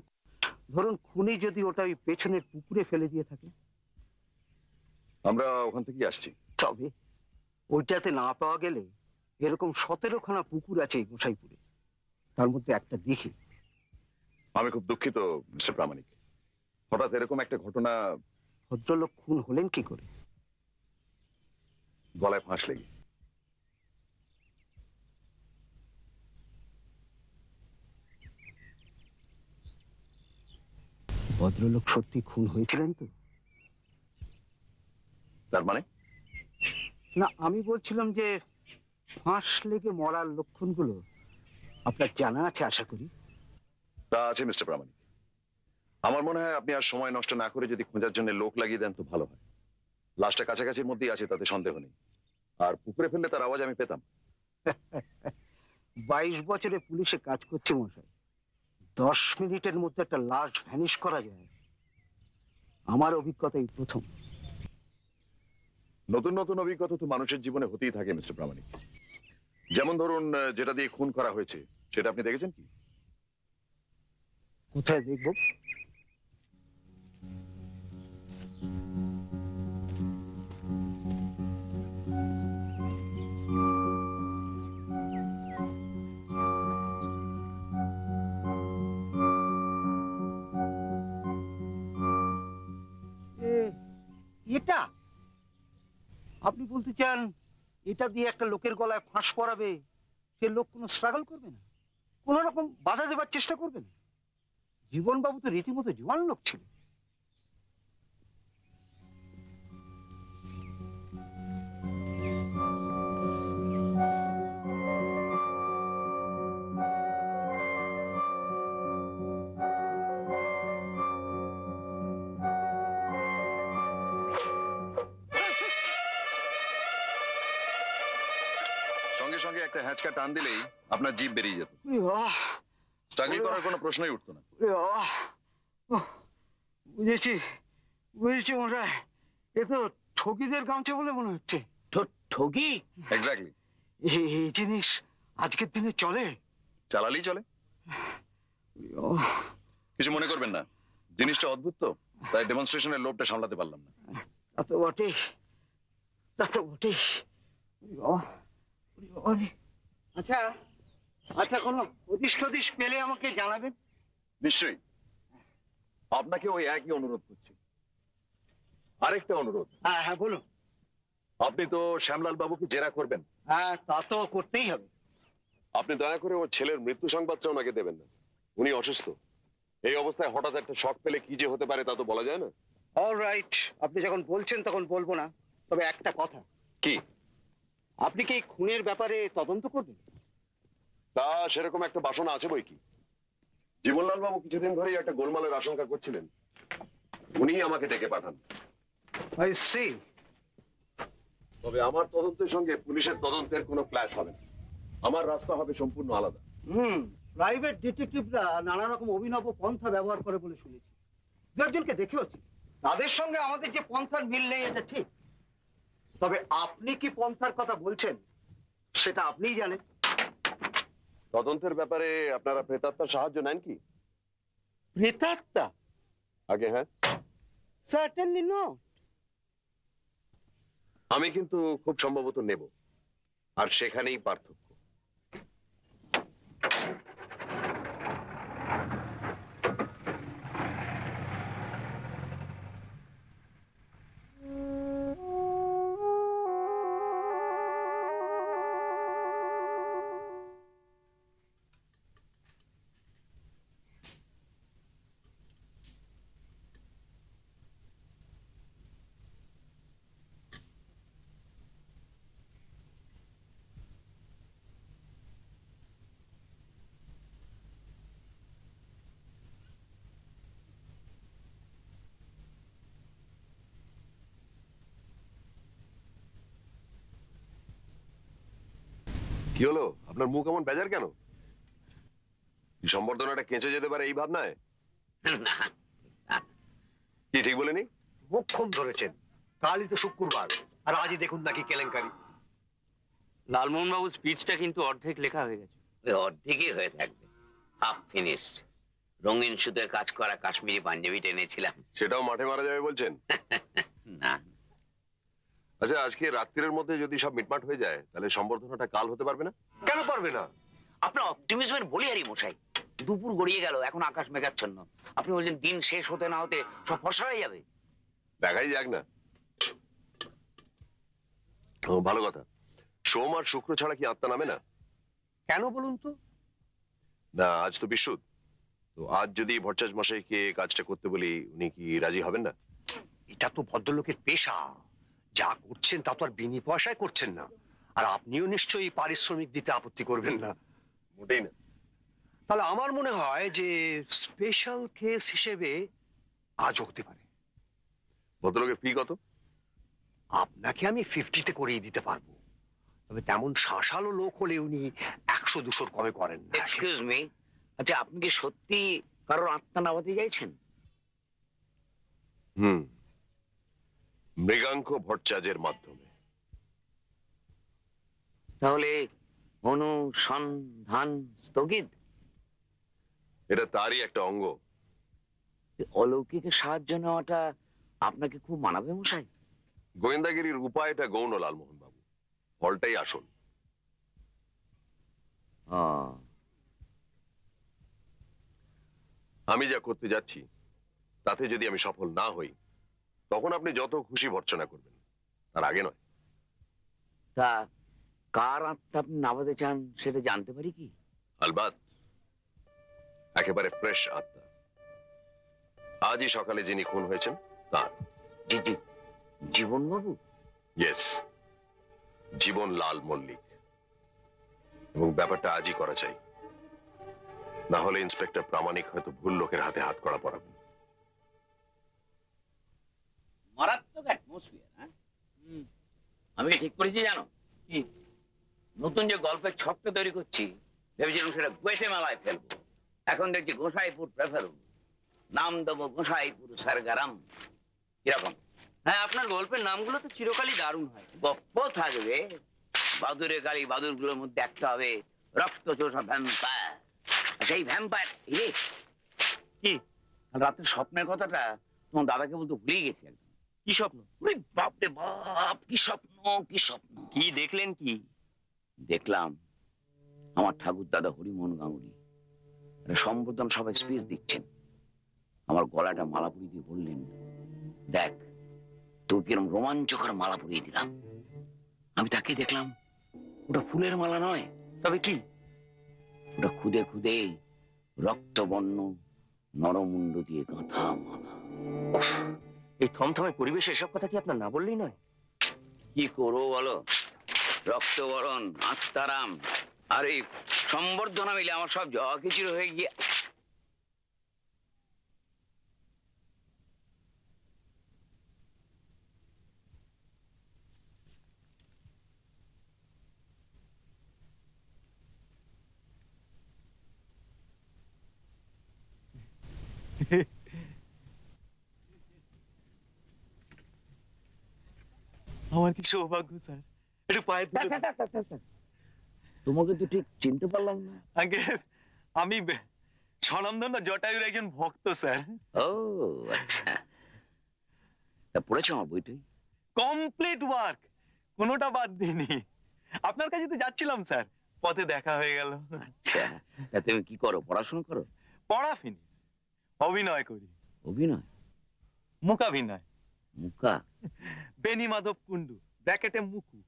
ধরুন খুনি যদি ওটা ওই পেছনের পুকুরে ফেলে দিয়ে থাকে। আমরা ওখান থেকে আসছি। তবে ওইটাতে না পাওয়া গেলে এরকম 17খানা পুকুর আছে এই গোসাইপুরে, তার মধ্যে একটা দেখি। আমি খুব দুঃখিত মিস্টার প্রামাণিক, হঠাৎ এরকম একটা ঘটনা। ভদ্রলোক খুন হলেন কি করে? গলায় ফাঁস লেগে। ভদ্রলোক সত্যি খুন হয়েছিলেন তো? তার মানে? না, আমি বলছিলাম যে ফাঁস লেগে মরার লক্ষণগুলো আপনার জানা আছে আশা করি। তা আছে মিস্টার প্রামাণিক। আমার মনে হয় আপনি আর সময় নষ্ট না করে যদি খোঁজার জন্য লোক লাগিয়ে দেন তো ভালো হয়। লাশটা কাছাকাছির মধ্যেই আছে, তাতে সন্দেহ নেই। আর পুকুরে ফেললে তার আওয়াজ আমি পেতাম। 22 বছরে পুলিশে কাজ করছে মশাই, 10 মিনিটের মধ্যে একটা লাশ ভ্যানিশ করা যায় আমার অভিজ্ঞতাই প্রথম। নতুন নতুন অভিজ্ঞতা তো মানুষের জীবনে হতেই থাকে মিস্টার প্রামাণিক। যেমন ধরুন, যেটা দিয়ে খুন করা হয়েছে সেটা আপনি দেখেছেন কি? কোথায় দেখব? এটা আপনি বলতে চান এটা দিয়ে একটা লোকের গলায় ফাঁস পড়াবে, সে লোক কোনো স্ট্রাগল করবে না, কোন রকম বাধা দেবার চেষ্টা করবে না? জীবনবাবু তো রীতিমতো জোয়ান লোক ছিল। সঙ্গে সঙ্গে একটা হ্যাঁচকা টান দিলেই আপনার জিভ বেরিয়ে যেত। স্ট্রাগল করার কোনো প্রশ্নই উঠতো না। বুঝেছি বুঝেছি মশাই, এ তো ঠকিদের গামছা বলে মনে হচ্ছে। ঠকি? এক্স্যাক্টলি। এই জিনিস আজকের দিনে চলে? চালালেই চলে। কিছু মনে করবেন না, জিনিসটা অদ্ভুত তো, তাই ডেমনস্ট্রেশনের লোভটা সামলাতে পারলাম না। তা তো বটেই, তা তো বটেই। আচ্ছা আচ্ছা, কোনো হদিশ টদিশ পেলে আমাকে জানাবেন। নিশ্চয়ই। আপনাকে ওই একই অনুরোধ করছি। আরেকটা অনুরোধ। হ্যাঁ হ্যাঁ বলুন। আপনি তো শ্যামলাল বাবুকে জেরা করবেন। হ্যাঁ, তা তো করতেই হবে। আপনি দয়া করে ওর ছেলের মৃত্যু সংবাদটা ওনাকে দেবেন না। উনি অসুস্থ। এই অবস্থায় হঠাৎ একটা শক পেলে কি যে হতে পারে তা তো বলা যায় না। অলরাইট, আপনি যখন বলছেন তখন বলবো না। তবে একটা কথা। কি? আপনি কি এই খুনের ব্যাপারে তদন্ত করবেন? তা সেরকম একটা বাসনা আছে বই কি। জীবনলাল বাবু কিছুদিন ধরেই একটা গোলমালের আশঙ্কা করছিলেন, উনি আমাকে ডেকে পাঠান। I C. তবে আমার তদন্তের সঙ্গে পুলিশের তদন্তের কোনো ক্ল্যাশ হবে না। আমার রাস্তা হবে সম্পূর্ণ আলাদা। প্রাইভেট ডিটেকটিভরা নানা রকম অভিনব পন্থা ব্যবহার করে বলে শুনেছি। দু একজনকে দেখেওছি। তাদের সঙ্গে আমাদের যে পন্থার মিল নেই এটা ঠিক। তবে আপনি কি পন্থার কথা বলছেন সেটা আপনিই জানেন। তদন্তের ব্যাপারে আপনারা প্রেতাত্মার সাহায্য নেন কি? প্রেতাত্মা? আগে হ্যাঁ। Certainly not. আমি কিন্তু খুব সম্ভবত নেব, আর সেখানেই পার্থক্য। কি হলো, আপনার মুখ এমন বেজার কেন? সম্বর্ধনাটা কেঁচে যেতে পারে এই ভাবনায়? কি ঠিক বলেনি? মুখ খুব ধরেছেন। কালই তো শুক্রবার, আর আজই দেখুন নাকি কেলেঙ্কারি। লালমোহন বাবুর স্পিচটা কিন্তু অর্ধেক লেখা হয়ে গেছে। ওই অর্ধেকই হয়ে থাকবে, হাফ ফিনিশড। রঙিন সুতোয় কাজ করা কাশ্মীরি পাঞ্জাবি টেনেছিলাম। সেটাও মাঠে মারা যাবে বলছেন? না। আচ্ছা, আজকে রাত্রির মধ্যে যদি সব মিটমাট হয়ে যায় তাহলে সম্বর্ধনাটা কাল হতে পারবে না? কেন পারবে না? আপনার অপটিমিজমের বলি আরই মশাই। দুপুর গড়িয়ে গেল, এখন আকাশ মেঘাচ্ছন্ন। আপনি বলছেন দিন শেষ হতে না হতে সব ফর্সা হয়ে যাবে। দেখাই যাক না। ভালো কথা। সোম আর শুক্র ছাড়া কি আত্মা নামে না? কেন বলুন তো? না, আজ তো বিশুদ্ধ। তো আজ যদি ভট্টাচ মশাইকে কাজটা করতে বলি, উনি কি রাজি হবেন না? এটা তো ভদ্রলোকের পেশা, যা করছেন তা তো আর বিনি পয়সায় করছেন না। আর আপনিও নিশ্চয়ই পারিশ্রমিক দিতে আপত্তি করবেন না। মোটেই না। তাহলে আমার মনে হয় যে স্পেশাল কেস হিসেবে আজও হতে পারে। ভদ্রলোকের ফি কত? আপনাকে আমি 50-তে করিয়ে দিতে পারবো, তবে তেমন শাঁসালো লোক হলে উনি 100-200 কমে করেন না। এক্সকিউজ মি, আচ্ছা আপনি কি সত্যি কারোর আত্মা নামাতে চাইছেন? মৃগাঙ্ক ভট্টাচার্যের মাধ্যমে। তাহলে অনুসন্ধান স্থগিত? এটা তারই একটা অঙ্গ। অলৌকিকের সাহায্য নেওয়াটা আপনাকে খুব মানাবে মশাই। গোয়েন্দাগিরির উপায়টা গৌণ, লালমোহন বাবু, ফলটাই আসল। আমি যা করতে যাচ্ছি তাতে যদি আমি সফল না হই, তখন আপনি যত খুশি ভর্ৎসনা করবেন, তার আগে নয়। তা কার আত্মা আপনি নামাতে চান সেটা জানতে পারি কি? আলবাত, একেবারে ফ্রেশ আত্মা। আজই সকালে যিনি খুন হয়েছেন তার। জি জি, জীবন বাবু? ইয়েস, জীবন লাল মল্লিক। এবং ব্যাপারটা আজই করা চাই, না হলে ইন্সপেক্টর প্রামাণিক হয়তো ভুল লোকের হাতে হাত করা পড়াবেন। মারাত্মক অ্যাটমসফিয়ার। হ্যাঁ, আমি ঠিক করেছি জানো কি, নতুন যে গল্পের ছকটা তৈরি করছি, ভেবেছিলাম সেটা গুয়েটেমালায় ফেলবো। এখন দেখছি গোসাইপুর প্রেফার, নাম দেবো গোসাইপুর সারগারাম। কিরকম? হ্যাঁ, আপনার গল্পের নামগুলো তো চিরকালই দারুণ হয়। গপ্প থাকবে, বাদুরে গালি বাদুরগুলোর মধ্যে একটা হবে রক্ত চোষা ভ্যাম্পায়ার। সেই ভ্যাম্পায়ার কি রাতের স্বপ্নের কথাটা তোমার দাদাকে বলতে ভুলেই গেছি একদম। কি স্বপ্ন? বাপ রে বাপ, কি স্বপ্ন কি স্বপ্ন! কি দেখলেন? কি দেখলাম, আমার ঠাকুর দাদা হরিমোহন গাঙ্গুলি সম্বোধন সবাই স্পিচ দিচ্ছেন। আমার গলাটা মালা পরিয়ে দিয়ে বললেন, দেখ তুই কিরম রোমাঞ্চকর মালা পরিয়ে দিলাম। আমি তাকে দেখলাম, ওটা ফুলের মালা নয়, তবে কি ওটা খুদে খুদে রক্তবর্ণ নরমুণ্ড দিয়ে গাঁথা মালা। এই থমথমে পরিবেশে এসব কথা কি আপনার না বললেই নয়? কি করবো বলো, রক্তবরণ, আত্মারাম আর এই সম্বর্ধনা মিলে আমার সব জখিচির হয়ে গিয়ে। আমার কি সৌভাগ্য স্যার, একটু পায়ে তোমাকে তো ঠিক চিনতে পারলাম না। আগে আমি স্বনামধন্য জটায়ুর একজন ভক্ত স্যার। ও আচ্ছা, তা পড়েছো আমার বইটাই? কমপ্লিট ওয়ার্ক, কোনোটা বাদ দিইনি। আপনার কাছে তো যাচ্ছিলাম স্যার, পথে দেখা হয়ে গেল। আচ্ছা, তা তুমি কি করো? পড়াশোনা করো? পড়া ফিনিশ, অভিনয় করি। অভিনয়? মুখাভিনয়। মুকা? বেনি মাধব কুন্ডু, ব্র্যাকেটে মুকু,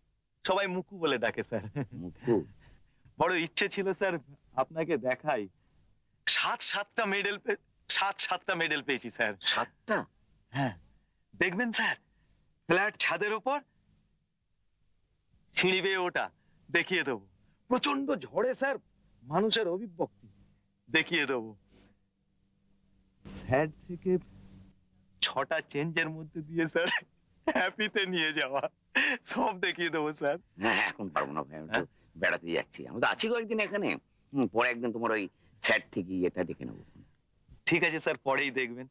সবাই মুকু বলে ডাকে স্যার। মুকু? বড় ইচ্ছে ছিল স্যার আপনাকে দেখাই। 7-7টা মেডেল পেয়েছি স্যার। 7টা? হ্যাঁ, দেখবেন স্যার, ফ্ল্যাট ছাদের ওপর সিঁড়ি বেয়ে ওটা দেখিয়ে দেবো। প্রচন্ড ঝড়ে স্যার মানুষের অভিব্যক্তি দেখিয়ে দেবো। স্যার থেকে 6টা চেঞ্জের মধ্যে দিয়ে স্যার হ্যাপিতে নিয়ে যাওয়া, সব দেখিয়ে দেবো স্যার। হ্যাঁ, এখন পারবো না ভাই, আমি তো বেড়াতে যাচ্ছি। আমি তো আছি কয়েকদিন এখানে, পরে একদিন তোমার ওই স্যার থেকে এটা দেখে নেবো। ঠিক আছে স্যার, পরেই দেখবেন।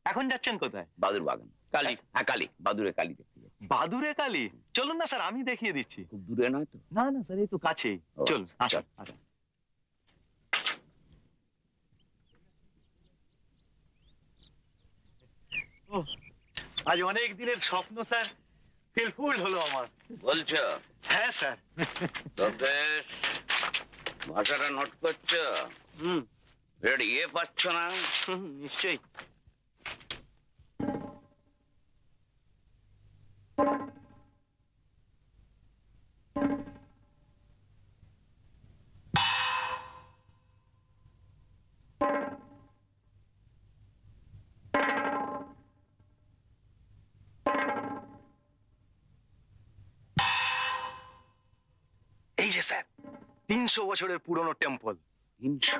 এখন যাচ্ছেন কোথায়? বাদুর বাগান। কালী? হ্যাঁ কালী, বাদুরে কালী দেখতে যাচ্ছি। বাদুরে কালী? চলুন না স্যার, আমি দেখিয়ে দিচ্ছি। খুব দূরে নয় তো? না না স্যার, এই তো কাছেই। চলুন, আসুন আসুন। আজ অনেক দিনের স্বপ্ন স্যার ফিলফুল হলো আমার। বলছো? হ্যাঁ স্যার। তো বেশ, ভাষাটা নোট করছো? ইয়ে পাচ্ছ না? নিশ্চয়ই। এই যে স্যার 300 বছরের পুরনো টেম্পল 300?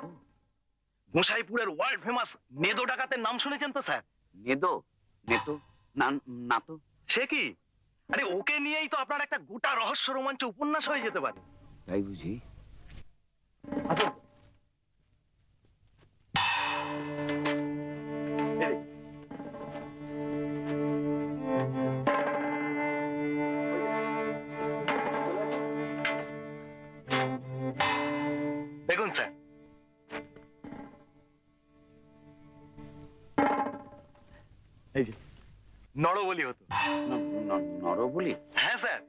গোসাইপুরের ওয়ার্ল্ড ফেমাস নেদো ডাকাতের নাম শুনেছেন তো স্যার? নেদো? নেতো? না, না তো। সে কি? আরে ওকে নিয়েই তো আপনার একটা গোটা রহস্য রোমাঞ্চ উপন্যাস হয়ে যেতে পারে। তাই বুঝি? দেখুন স্যার, এই যে নরবলি হতো। নরবলি? হ্যাঁ স্যার,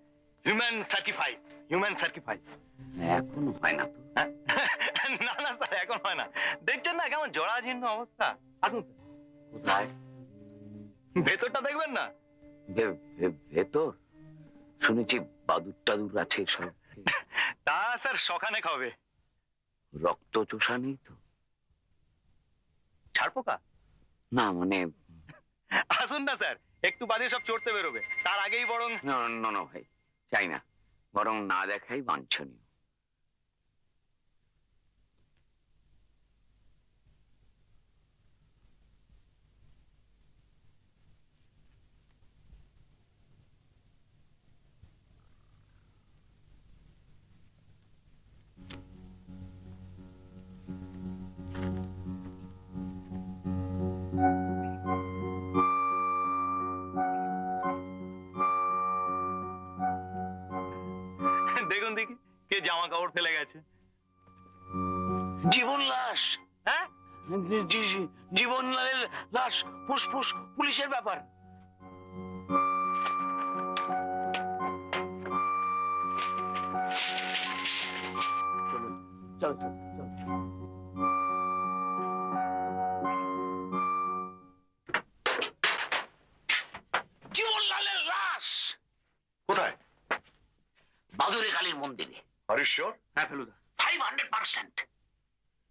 হিউম্যান স্যাক্রিফাইস। এখনো হয় না তো? না না স্যার, এখন হয় না। দেখছেন না কেমন জরাজীর্ণ অবস্থা? আসুন স্যার। কোথায়? ভেতরটা দেখবেন না? ভেতর? শুনেছি বাদুর টাদুর আছে সব। তা স্যার সখানেক হবে। রক্ত চোষা নেই তো? ছাড়পোকা? না মানে আসুন না স্যার, একটু বাদে সব চড়তে বেরোবে, তার আগেই বরং। না না না ভাই, চাই না, বরং না দেখাই বাঞ্ছনীয়। দেখুন দেখি কে জামা কাপড় ফেলে গেছে। জীবন লাশ? হ্যাঁ, জীবন লাশ ফুসফুস পুলিশের ব্যাপার। চলো চলো চলো। জীবনলালের লাশ কোথায়? বাদুরে কালীর মন্দিরে। Are you sure? হ্যাঁ ফেলুদা, 500%।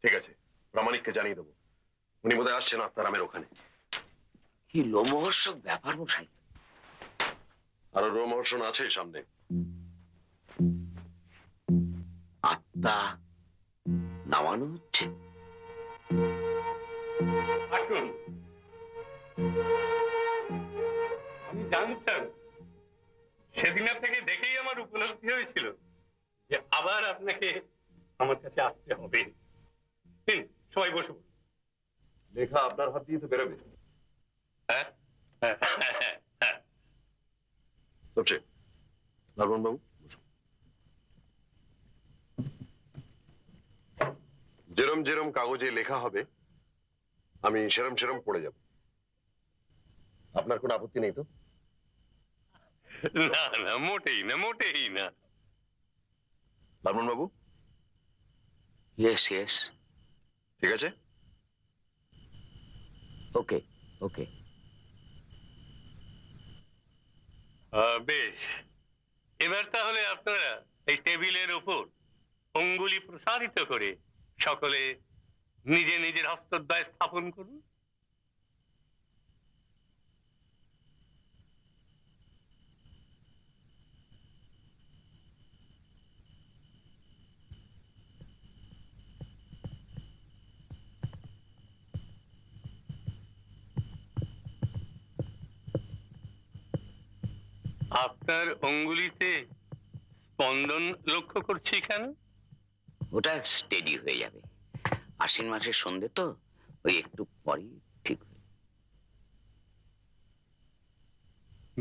ঠিক আছে, প্রামাণিককে জানিয়ে দেবো। উনি বোধহয় আসছেন আত্মারামের ওখানে। কি লোমহর্ষক ব্যাপার মশাই। আরো রোমহর্ষণ আছে সামনে। আত্মা নামানো হচ্ছে। আসুন। আমি জানতাম, সেদিন আপনাকে দেখেই আমার উপলব্ধি হয়েছিল যে আবার আপনাকে আমার কাছে আসতে হবে। সবাই বসে বসুন। লেখা আপনার হাত দিয়ে তো বেরোবে। হ্যাঁ লালন বাবু, যেরম যেরম কাগজে লেখা হবে আমি সেরম সেরম পড়ে যাব। আপনার কোনো আপত্তি নেই তো? না না, মোটেই না, মোটেই না। লালন বাবু? Yes yes. ঠিক আছে, ওকে ওকে। বেশ, এবার তাহলে আপনারা এই টেবিলের উপর অঙ্গুলি প্রসারিত করে সকলে নিজে নিজের হস্তদ্বয় স্থাপন করুন। আপনার অঙ্গুলিতে স্পন্দন লক্ষ্য করছি কেন? ওটা স্টেডি হয়ে যাবে। আশ্বিন মাসের সন্ধে তো, ওই একটু পরই ঠিক হয়ে।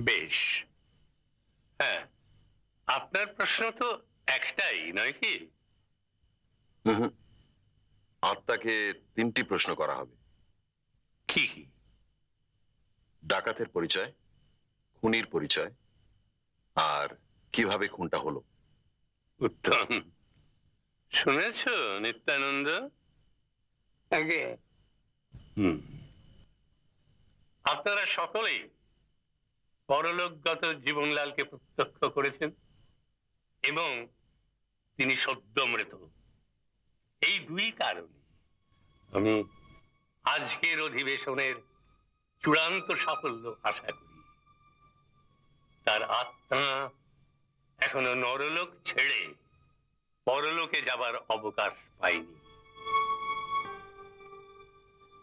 বেশ, হ্যাঁ, আপনার প্রশ্ন তো একটাই নয় কি? আত্মাকে 3টি প্রশ্ন করা হবে। কি কি? ডাকাতের পরিচয়, খুনির পরিচয়, আর কিভাবে খুনটা হলো। উত্তম। শুনেছ নিত্যানন্দ? আগে আপনারা সকলেই পরলোকগত জীবনলালকে প্রত্যক্ষ করেছেন এবং তিনি সদ্য মৃত। এই 2 কারণে আমি আজকের অধিবেশনের চূড়ান্ত সাফল্য আশা করি। তার আত্মা এখনো নরলোক ছেড়ে পরলোকে যাবার অবকাশ পাইনি।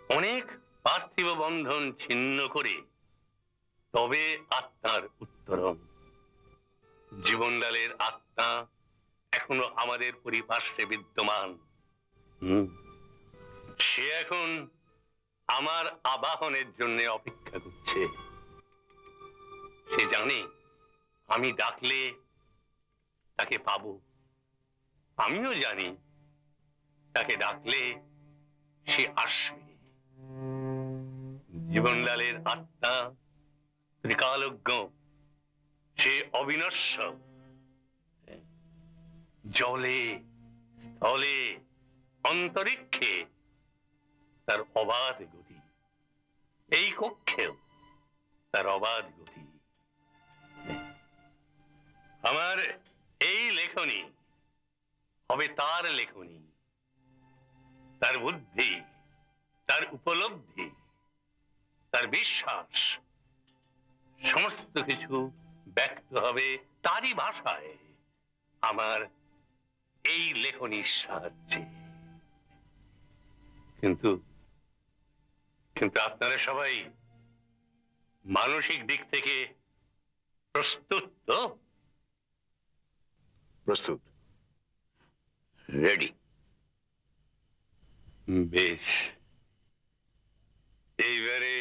অনেক পার্থিব বন্ধন ছিন্ন করে তবে আত্মার উত্তরণ। জীবনলালের আত্মা এখনো আমাদের পরিপার্শ্বে বিদ্যমান। সে এখন আমার আবাহনের জন্য অপেক্ষা করছে। সে জানে আমি ডাকলে তাকে পাবো। আমিও জানি তাকে ডাকলে সে আসবে। জীবনলালের আত্মা ত্রিকালজ্ঞ, সে অবিনশ্বর। জলে, স্থলে, অন্তরিক্ষে তার অবাধ গতি, এই কক্ষেও তার অবাধ গতি। আমার এই লেখনী হবে তার লেখনী। তার বুদ্ধি, তার উপলব্ধি, তার বিশ্বাস, সমস্ত কিছু ব্যক্ত হবে তারই ভাষায় আমার এই লেখনীর সাহায্যে। কিন্তু কিন্তু আপনারা সবাই মানসিক দিক থেকে প্রস্তুত তো? প্রস্তুত, রেডি। বেশ, এইবারে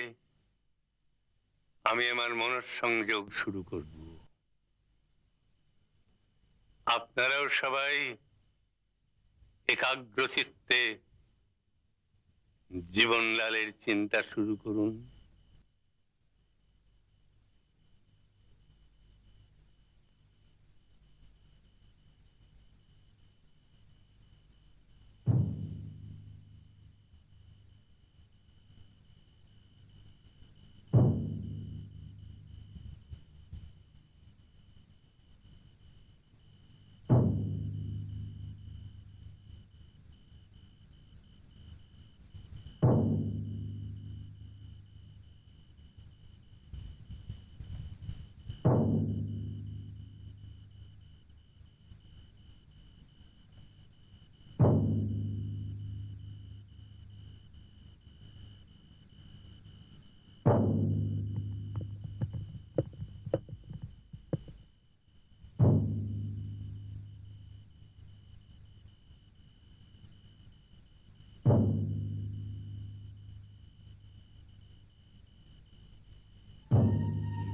আমি আমার মনঃসংযোগ শুরু করব। আপনারাও সবাই একাগ্রচিত্তে জীবনলালের চিন্তা শুরু করুন।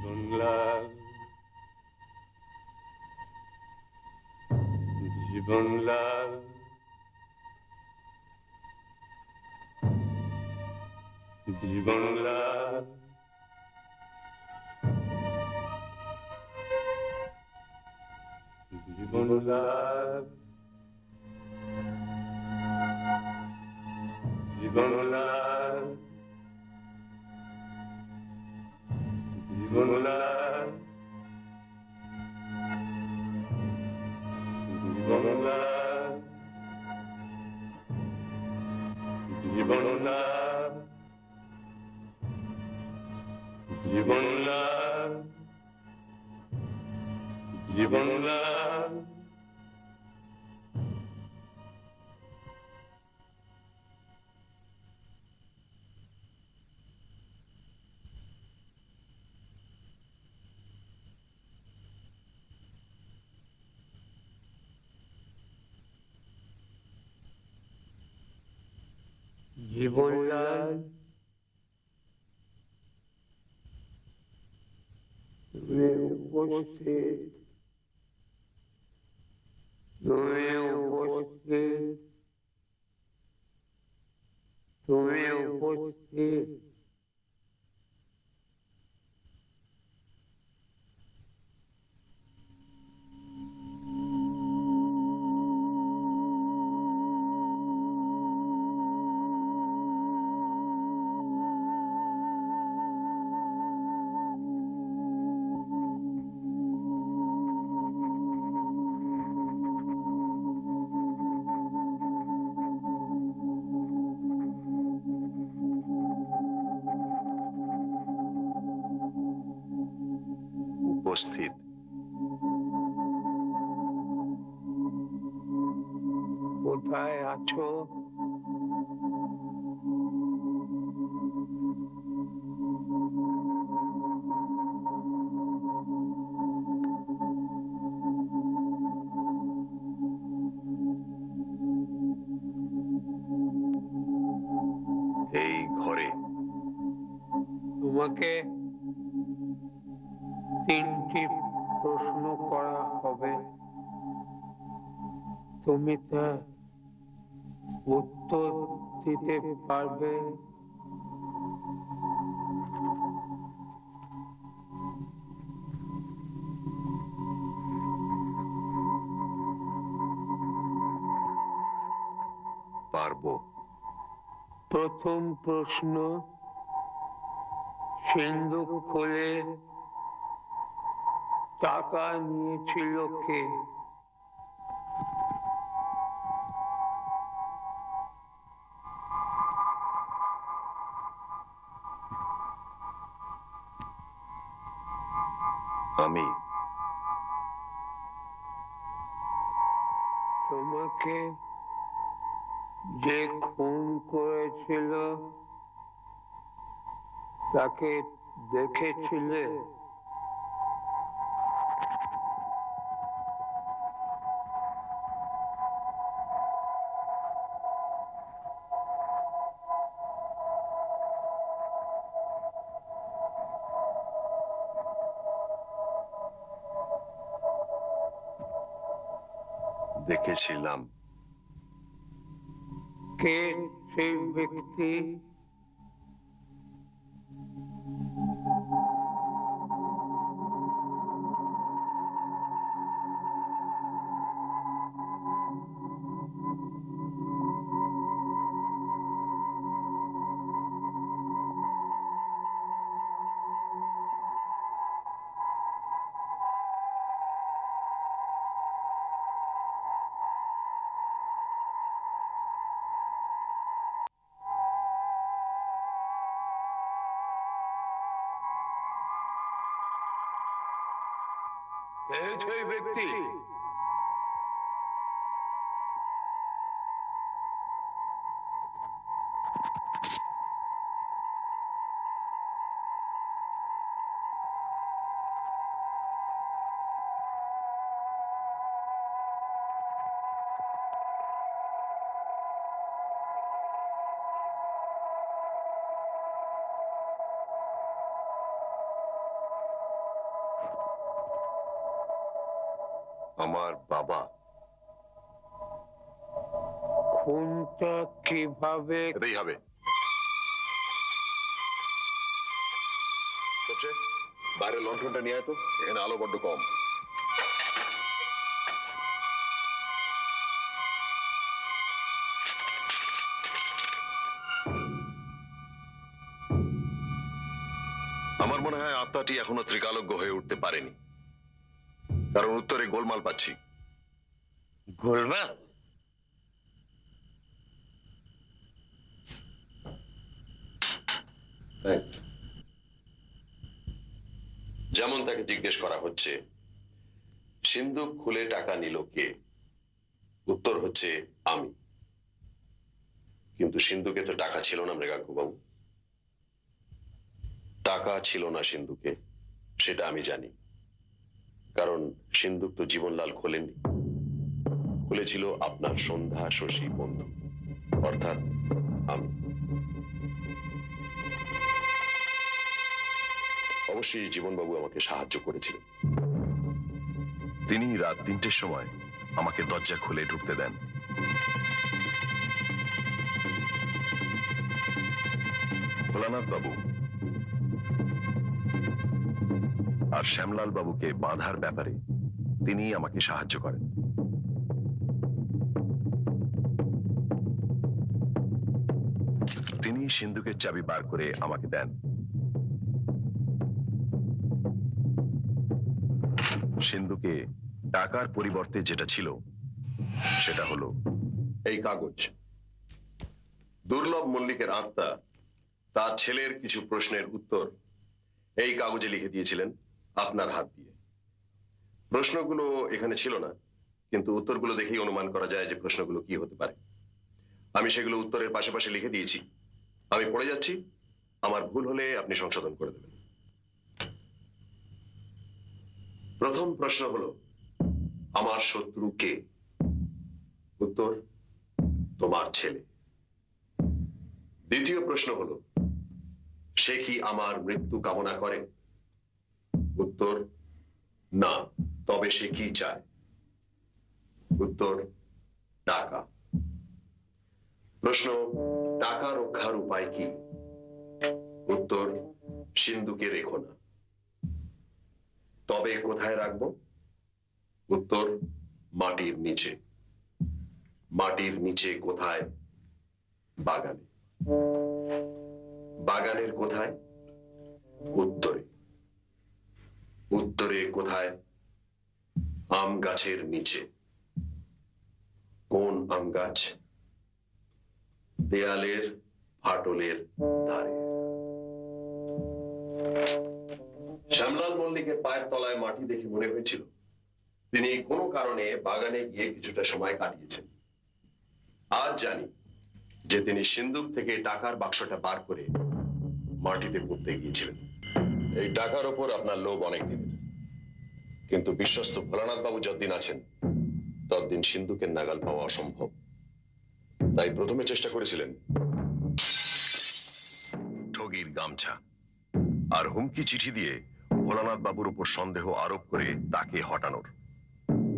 জীবনলাল, জীবনলাল, জীবনলাল, জীবনলাল, জীবনলাল, জীবনলাল, জীবনলাল, জীবনলাল, জীবনলাল। জীবনলাল, তুমি উপস্থিত, তুমি উপস্থিত, তুমি উপস্থিত। উপস্থিত। কোথায় আছো? এই ঘরে। তোমাকে 3টি প্রশ্ন করা হবে, তুমি তার উত্তর দিতে পারবে? পারবো। প্রথম প্রশ্ন, সিন্ধুক খুলে টাকা নিয়েছিল কে? আমি। তোমাকে যে খুন করেছিল তাকে দেখেছিলে? দেখেছিলাম। কে সেই ব্যক্তি? কে সেই ব্যক্তি? আমার বাবা। খুনটা কিভাবে? এটাই হবে। বাইরে লণ্ঠনটা নিয়ে আয় তো, এখানে আলো বড্ড কম। আমার মনে হয় আত্মাটি এখনো ত্রিকালজ্ঞ হয়ে উঠতে পারেনি, কারণ উত্তরে গোলমাল পাচ্ছি। গোলমাল? যেমন তাকে জিজ্ঞেস করা হচ্ছে সিন্ধুক খুলে টাকা নিল কে, উত্তর হচ্ছে আমি। কিন্তু সিন্ধুকে তো টাকা ছিল না মৃগাঙ্কবাবু, টাকা ছিল না সিন্ধুকে, সেটা আমি জানি। কারণ সিন্ধুক তো জীবনলাল খোলেননি, খুলেছিল আপনার সন্ধ্যা শশী বন্ধু, অর্থাৎ আমি। অবশ্যই জীবনবাবু আমাকে সাহায্য করেছিলেন। তিনি রাত 3টের সময় আমাকে দরজা খুলে ঢুকতে দেন। ভোলানাথ বাবু আর শ্যামলাল বাবুকে বাঁধার ব্যাপারে তিনি আমাকে সাহায্য করেন। তিনি সিন্ধুকের চাবি বার করে আমাকে দেন। সিন্ধুকে টাকার পরিবর্তে যেটা ছিল সেটা হলো এই কাগজ। দুর্লভ মল্লিকের আত্মা তার ছেলের কিছু প্রশ্নের উত্তর এই কাগজে লিখে দিয়েছিলেন আপনার হাত দিয়ে। প্রশ্নগুলো এখানে ছিল না, কিন্তু উত্তরগুলো দেখেই অনুমান করা যায় যে প্রশ্নগুলো কি হতে পারে। আমি সেগুলো উত্তরের পাশাপাশি লিখে দিয়েছি। আমি পড়ে যাচ্ছি, আমার ভুল হলে আপনি সংশোধন করে দেবেন। প্রথম প্রশ্ন হলো, আমার শত্রু কে? উত্তর, তোমার ছেলে। দ্বিতীয় প্রশ্ন হলো, সে কি আমার মৃত্যু কামনা করে? উত্তর, না। তবে সে কি চায়? উত্তর, টাকা। প্রশ্ন, টাকা রক্ষার উপায় কি? উত্তর, সিন্ধুকে রেখো না। তবে কোথায় রাখবো? উত্তর, মাটির নিচে। মাটির নিচে কোথায়? বাগানে। বাগানের কোথায়? উত্তরে। উত্তরে কোথায়? আম গাছের নিচে। কোন আম গাছ? দেয়ালের ফাটলের ধারে। শ্যামলাল মল্লিকের পায়ের তলায় মাটি দেখে মনে হয়েছিল তিনি কোনো কারণে বাগানে গিয়ে কিছুটা সময় কাটিয়েছেন। আজ জানি যে তিনি সিন্দুক থেকে টাকার বাক্সটা বার করে মাটিতে পুঁততে গিয়েছিলেন। এই টাকার উপর আপনার লোভ অনেক দিনের, কিন্তু বিশ্বস্ত ভোলানাথ বাবু যতদিন আছেন ততদিন সিন্ধুকের নাগাল পাওয়া অসম্ভব। তাই প্রথমে চেষ্টা করেছিলেন ঠগির গামছা আর হুমকি চিঠি দিয়ে ভোলানাথ বাবুর উপর সন্দেহ আরোপ করে তাকে হটানোর,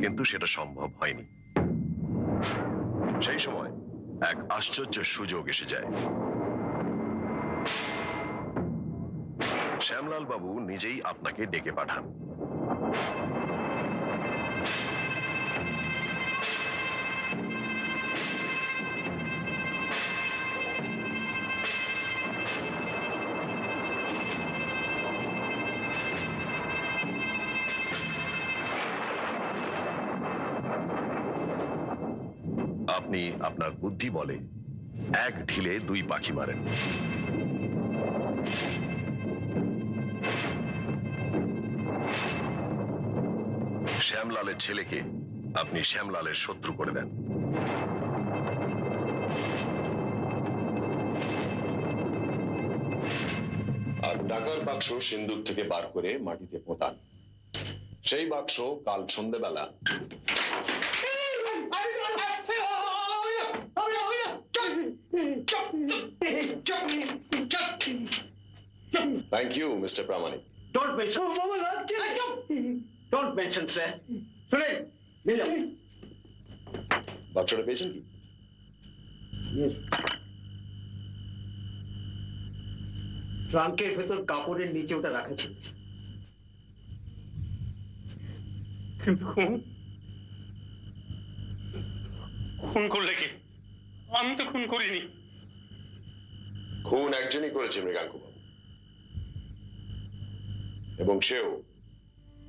কিন্তু সেটা সম্ভব হয়নি। সেই সময় এক আশ্চর্য সুযোগ এসে যায়। শ্যামলাল বাবু নিজেই আপনাকে ডেকে পাঠান। আপনি আপনার বুদ্ধি বলে এক ঢিলে দুই পাখি মারেন। শ্যামলালের ছেলেকে আপনি শ্যামলালের শত্রু করে দেন। আর টাকার বাক্স সিন্দুক থেকে বার করে মাটিতে পোঁতান। সেই বাক্স কাল সন্ধ্যেবেলা Thank you, Mr. Pramanik. Don't mention. Don't mention, sir. শুনেন, মিলো। বাক্সটা পেয়েছেন কি? ট্রাঙ্কের ভেতর কাপড়ের নিচে ওটা রাখা ছিল। কিন্তু খুন করলে কে? আমি তো খুন করিনি। খুন একজনই করেছে, মৃগাঙ্ক বাবু, এবং সেও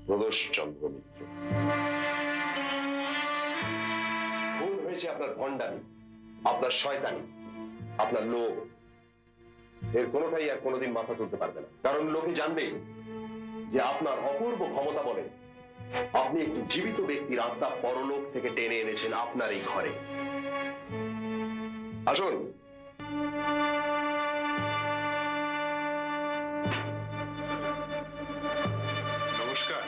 প্রদোষ চন্দ্র মিত্র। খুন হয়েছে আপনার ভণ্ডামি, আপনার শয়তানি, আপনার লোভ। এর কোনোটাই আর কোনোদিন মাথা তুলতে পারবে না, কারণ লোকে জানবে যে আপনার অপূর্ব ক্ষমতা বলে আপনি একটি জীবিত ব্যক্তির আত্মা পরলোক থেকে টেনে এনেছেন আপনার এই ঘরে। আসুন। নমস্কার।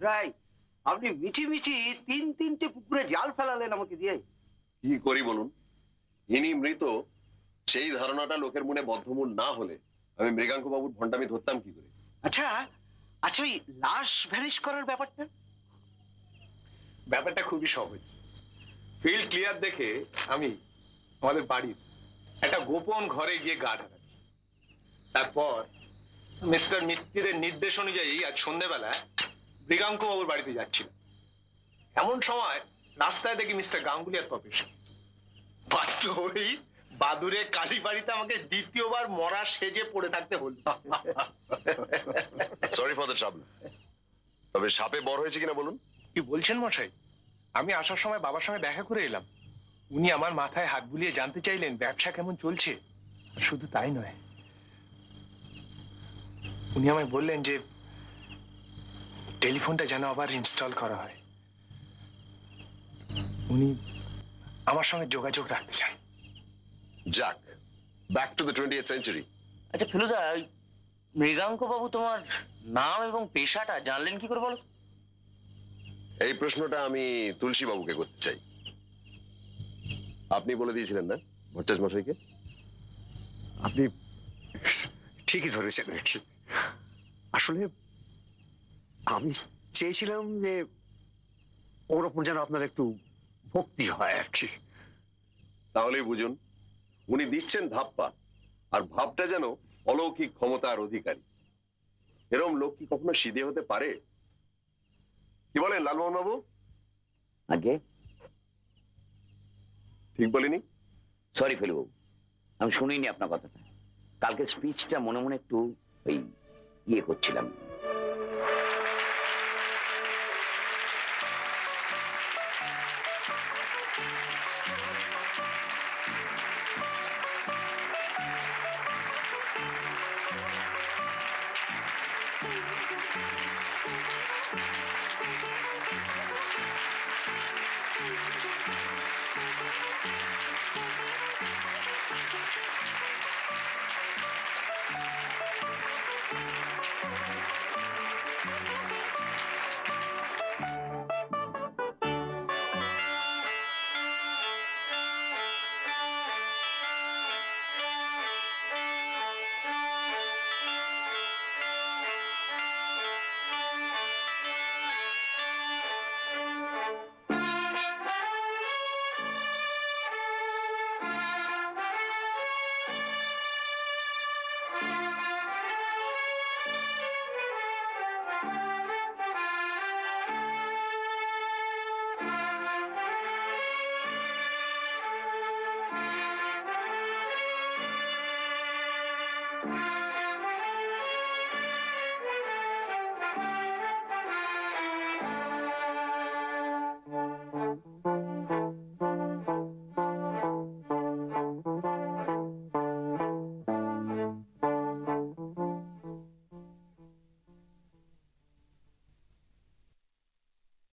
রাই, আপনি মিছি মিছি তিনটে পুকুরে জাল ফেলালেন আমাকে দিয়ে। কি করি বলুন? ইনি মৃত, সেই ধারণাটা লোকের মনে বদ্ধমূল না হলে আমি মৃগাঙ্ক বাবুর ভণ্ডামি ধরতাম কি করে? আচ্ছা আচ্ছা, ওই লাশ ভ্যানিশ করার ব্যাপারটা খুবই সহজ। ফিল্ড ক্লিয়ার দেখে আমি আমাদের বাড়ির একটা গোপন ঘরে গিয়ে গা ঢাকাচ্ছি। তারপর মিস্টার মিত্তিরের নির্দেশ অনুযায়ী আজ সন্ধ্যেবেলা মৃগাঙ্ক বাবুর বাড়িতে যাচ্ছিল। এমন সময় রাস্তায় দেখি মিস্টার গাঙ্গুলি আর তপেশ। বাধ্য হই বাদুরে কালী বাড়িতে আমাকে দ্বিতীয়বার মরা সেজে পড়ে থাকতে হল। Sorry for the trouble. তবে সাপে বড় হয়েছে কিনা বলুন। কি বলছেন মশাই? আমি আসার সময় বাবার সঙ্গে দেখা করে এলাম। উনি আমার মাথায় হাত বুলিয়ে জানতে চাইলেন ব্যবসা কেমন চলছে। আর শুধু তাই নয়, উনি আমায় বললেন যে টেলিফোনটা যেন আবার ইনস্টল করা হয়। উনি আমার সঙ্গে যোগাযোগ রাখতে চান। যাক, back to the 20th century. আচ্ছা ফেলুদা, ওই মৃগাঙ্ক বাবু তোমার নাম এবং পেশাটা জানলেন কি করে বলো? এই প্রশ্নটা আমি তুলসী বাবুকে করতে চাই। আপনি বলে দিয়েছিলেন না ভট্টাচ মশাইকে? আপনি ঠিকই ধরেছেন আর কি। আসলে আমি চেয়েছিলাম যে ওর ওপর যেন আপনার একটু ভক্তি হয় আর কি। তাহলেই বুঝুন, উনি দিচ্ছেন ধাপ্পা, আর ভাবটা যেন অলৌকিক ক্ষমতার অধিকারী। এরম লোক কি কখনো সিধে হতে পারে? কি বলেন লালমোহন বাবু? আগে ঠিক বলিনি? সরি ফেলু বাবু, আমি শুনিনি আপনার কথাটা। কালকে স্পিচটা মনে মনে একটু ওই ইয়ে করছিলাম।